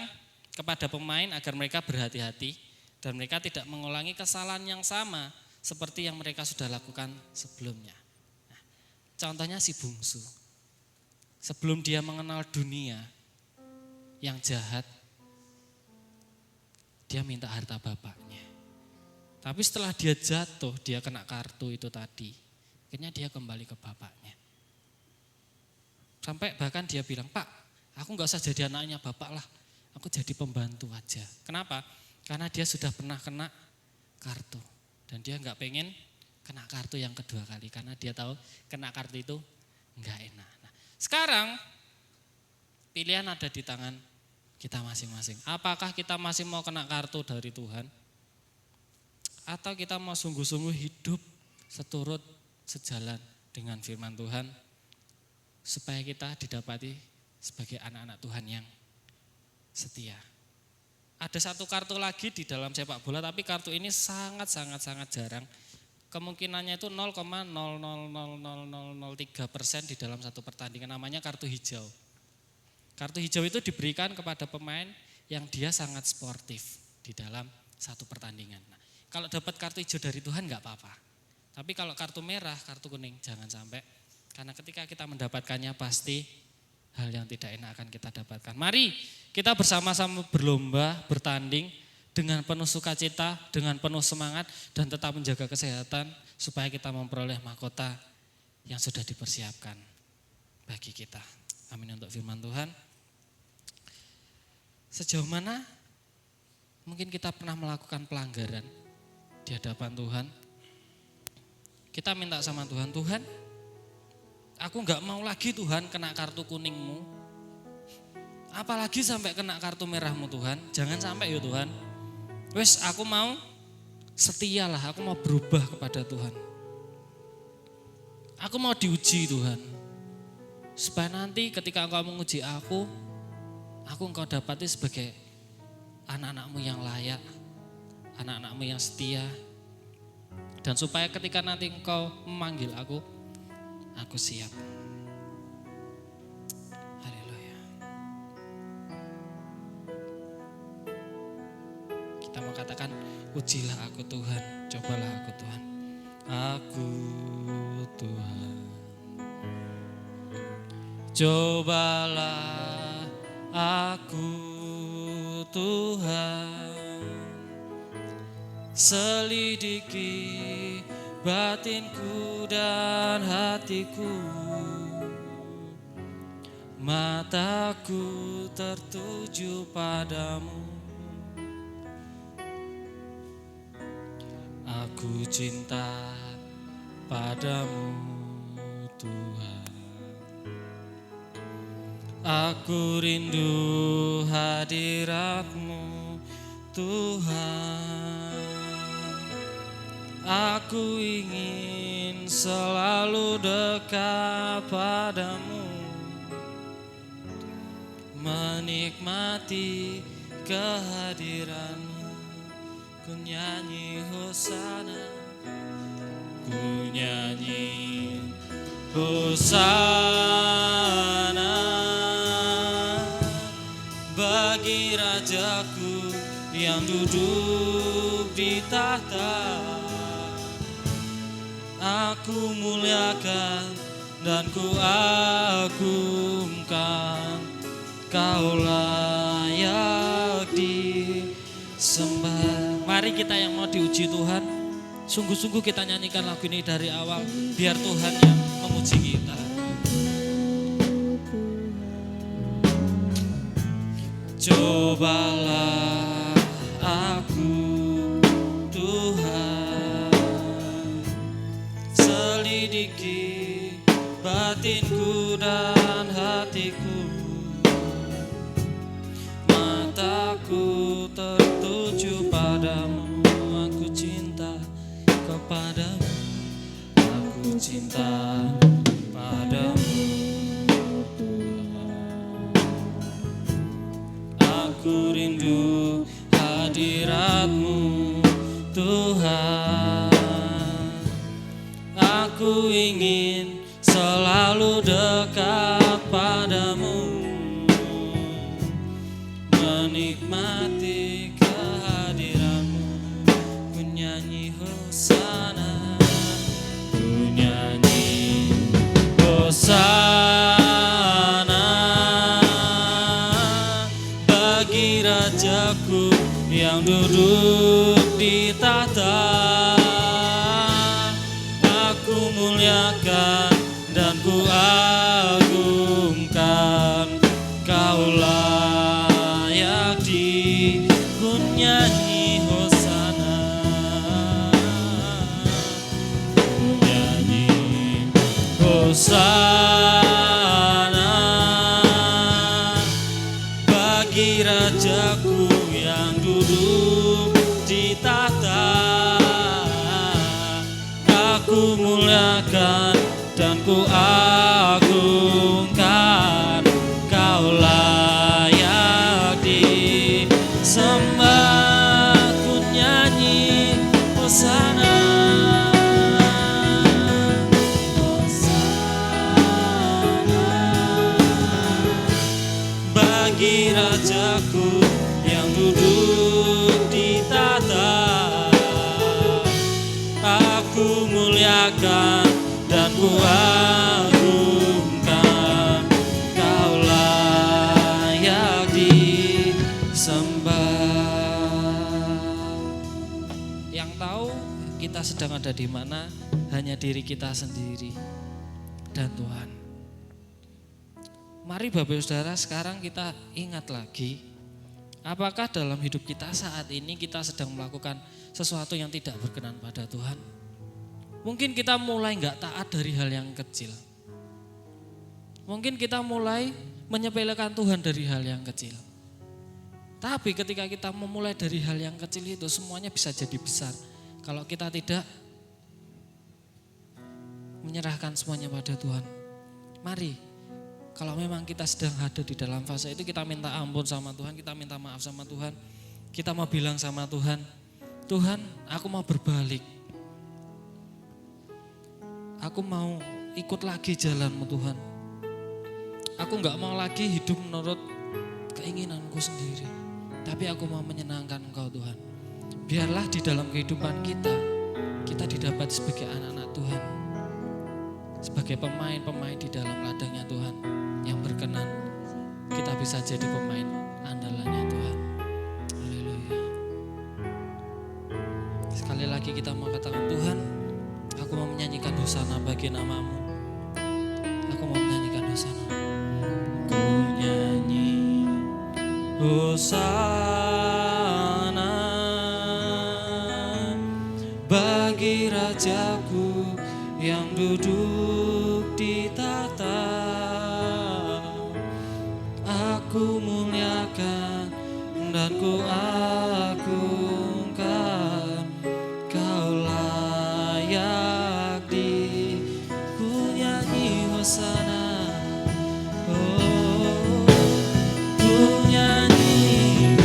kepada pemain agar mereka berhati-hati dan mereka tidak mengulangi kesalahan yang sama seperti yang mereka sudah lakukan sebelumnya. Nah, contohnya si bungsu. Sebelum dia mengenal dunia yang jahat, dia minta harta bapaknya. Tapi setelah dia jatuh, dia kena kartu itu tadi. Akhirnya dia kembali ke bapaknya. Sampai bahkan dia bilang, Pak, aku gak usah jadi anaknya bapak lah. Aku jadi pembantu aja. Kenapa? Karena dia sudah pernah kena kartu. Dan dia gak pengen kena kartu yang kedua kali. Karena dia tahu kena kartu itu gak enak. Nah, sekarang pilihan ada di tangan kita masing-masing. Apakah kita masih mau kena kartu dari Tuhan? Atau kita mau sungguh-sungguh hidup seturut sejalan dengan firman Tuhan, supaya kita didapati sebagai anak-anak Tuhan yang setia. Ada satu kartu lagi di dalam sepak bola, tapi kartu ini sangat jarang. Kemungkinannya itu 0,0000003% di dalam satu pertandingan, namanya kartu hijau. Kartu hijau itu diberikan kepada pemain yang dia sangat sportif di dalam satu pertandingan. Nah, kalau dapat kartu hijau dari Tuhan enggak apa-apa. Tapi kalau kartu merah, kartu kuning jangan sampai. Karena ketika kita mendapatkannya pasti hal yang tidak enak akan kita dapatkan. Mari kita bersama-sama berlomba, bertanding dengan penuh sukacita, dengan penuh semangat dan tetap menjaga kesehatan supaya kita memperoleh mahkota yang sudah dipersiapkan bagi kita. Amin untuk firman Tuhan. Sejauh mana mungkin kita pernah melakukan pelanggaran di hadapan Tuhan? Kita minta sama Tuhan, Tuhan, aku enggak mau lagi Tuhan kena kartu kuningmu. Apalagi sampai kena kartu merahmu Tuhan. Jangan sampai ya Tuhan. Wes aku mau setialah, aku mau berubah kepada Tuhan. Aku mau diuji Tuhan. Supaya nanti ketika Engkau menguji aku Engkau dapati sebagai anak-anakmu yang layak, anak-anakmu yang setia. Dan supaya ketika nanti Engkau memanggil aku siap. Haleluya. Kita mau katakan, ujilah aku Tuhan, cobalah aku Tuhan. Aku Tuhan, cobalah aku Tuhan, selidiki batinku dan hatiku, mataku tertuju padamu. Aku cinta padamu Tuhan. Aku rindu hadirat-Mu Tuhan. Aku ingin selalu dekat padamu, menikmati kehadiran-Mu. Ku nyanyi hosana, ku nyanyi hosana. bagi Rajaku yang duduk di tahta. Aku muliakan dan ku agungkan, Kau layak disembah. Mari kita yang mau diuji Tuhan, sungguh-sungguh kita nyanyikan lagu ini dari awal, biar Tuhan yang memuji kita. Cobalah aku Tuhan, selidiki batinku dan hatiku. Mataku tertuju padamu, aku cinta kepadamu, aku cinta padamu. Aku rindu hadirat-Mu Tuhan. Aku ingin selalu dekat padamu, menikmati kehadiran-Mu. Ku nyanyi hosana, ku nyanyi hosana bagi Rajaku yang duduk di tahta. Aku muliakan dan ku agungkan, Kau layak ku nyanyi hosana, ku nyanyi hosana bagi Rajaku yang duduk di tahta. Aku muliakan dan ku agungkan, Kau layak disembah. Ku nyanyi hosana, hosana bagi Rajaku yang duduk di tahta. Aku muliakan dan ku agungkan, Kau layak disembah. Yang tahu kita sedang ada di mana hanya diri kita sendiri dan Tuhan. Mari Bapak Saudara, sekarang kita ingat lagi, apakah dalam hidup kita saat ini kita sedang melakukan sesuatu yang tidak berkenan pada Tuhan? Mungkin kita mulai gak taat dari hal yang kecil. Mungkin kita mulai menyepelekan Tuhan dari hal yang kecil. Tapi ketika kita memulai dari hal yang kecil itu, semuanya bisa jadi besar. Kalau kita tidak menyerahkan semuanya pada Tuhan. Mari, kalau memang kita sedang ada di dalam fase itu, kita minta ampun sama Tuhan, kita minta maaf sama Tuhan. Kita mau bilang sama Tuhan, Tuhan, aku mau berbalik. Aku mau ikut lagi jalan-Mu Tuhan. Aku gak mau lagi hidup menurut keinginanku sendiri. Tapi aku mau menyenangkan Engkau Tuhan. Biarlah di dalam kehidupan kita didapati sebagai anak-anak Tuhan. Sebagai pemain-pemain di dalam ladangnya Tuhan. Yang berkenan kita bisa jadi pemain andalannya Tuhan. Haleluya. Sekali lagi kita mau katakan, Tuhan, aku mau menyanyikan hosana bagi nama-Mu. Aku mau menyanyikan hosana. Ku nyanyi hosana bagi Rajaku yang duduk di tahta. Aku muliakan dan ku agungkan, Kau layak ku nyanyi hosana, oh, ku nyanyi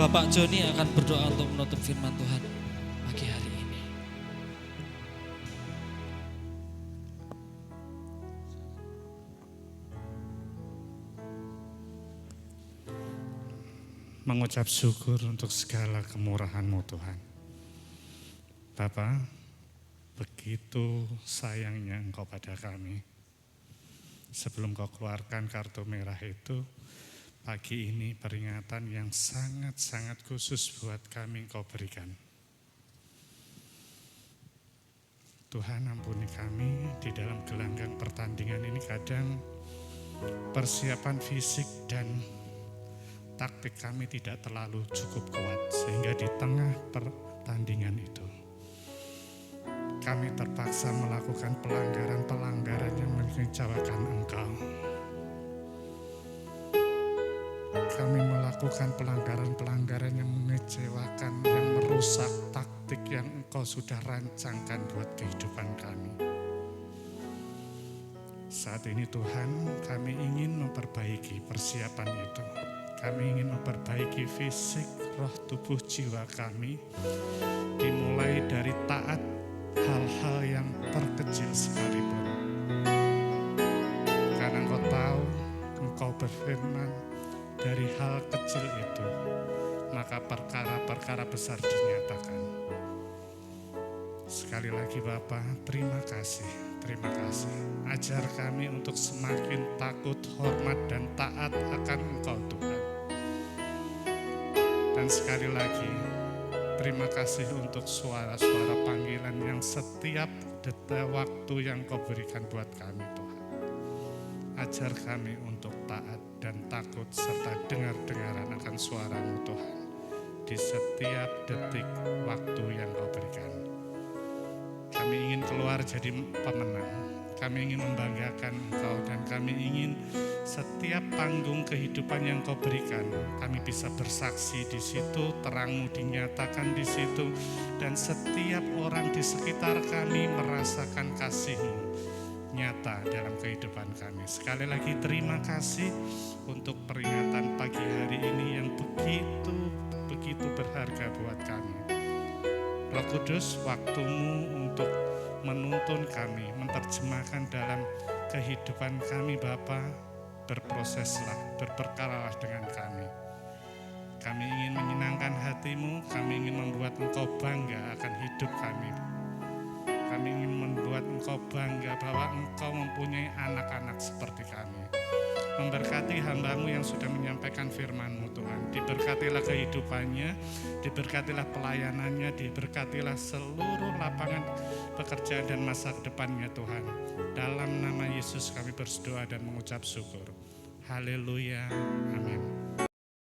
Bapak Joni akan berdoa untuk menutup firman Tuhan pagi hari ini. Mengucap syukur untuk segala kemurahan-Mu Tuhan. Bapa, begitu sayangnya Engkau pada kami. Sebelum Kau keluarkan kartu merah itu, pagi ini peringatan yang sangat-sangat khusus buat kami Engkau berikan. Tuhan ampuni kami di dalam gelanggang pertandingan ini kadang persiapan fisik dan taktik kami tidak terlalu cukup kuat sehingga di tengah pertandingan itu kami terpaksa melakukan pelanggaran-pelanggaran yang mengecewakan Engkau. Kami melakukan pelanggaran-pelanggaran yang mengecewakan, yang merusak taktik yang Engkau sudah rancangkan buat kehidupan kami. Saat ini Tuhan, kami ingin memperbaiki persiapan itu. Kami ingin memperbaiki fisik, roh, tubuh, jiwa kami. Dimulai dari taat hal-hal yang terkecil sekalipun. Karena Engkau tahu, Engkau berfirman, dari hal kecil itu, maka perkara-perkara besar dinyatakan. Sekali lagi Bapa, terima kasih. Terima kasih. Ajar kami untuk semakin takut, hormat, dan taat akan Engkau Tuhan. Dan sekali lagi, terima kasih untuk suara-suara panggilan yang setiap detik waktu yang Kau berikan buat kami Tuhan. Ajar kami untuk taat dan takut serta dengar-dengaran akan suara-Mu Tuhan. Di setiap detik waktu yang Kau berikan. Kami ingin keluar jadi pemenang. Kami ingin membanggakan Engkau dan kami ingin setiap panggung kehidupan yang Kau berikan, kami bisa bersaksi di situ, terang-Mu dinyatakan di situ, dan setiap orang di sekitar kami merasakan kasih-Mu nyata dalam kehidupan kami. Sekali lagi terima kasih untuk peringatan pagi hari ini yang begitu berharga buat kami. Roh Kudus, waktu-Mu untuk menuntun kami, menerjemahkan dalam kehidupan kami Bapa, berproseslah, berperkaralah dengan kami. Kami ingin menyenangkan hati-Mu, kami ingin membuat Engkau bangga akan hidup kami. Kami ingin membuat Engkau bangga bahwa Engkau mempunyai anak-anak seperti kami. Memberkati hamba-Mu yang sudah menyampaikan firman-Mu Tuhan. Diberkatilah kehidupannya, diberkatilah pelayanannya, diberkatilah seluruh lapangan pekerjaan dan masa depannya Tuhan. Dalam nama Yesus kami berdoa dan mengucap syukur. Haleluya, amin.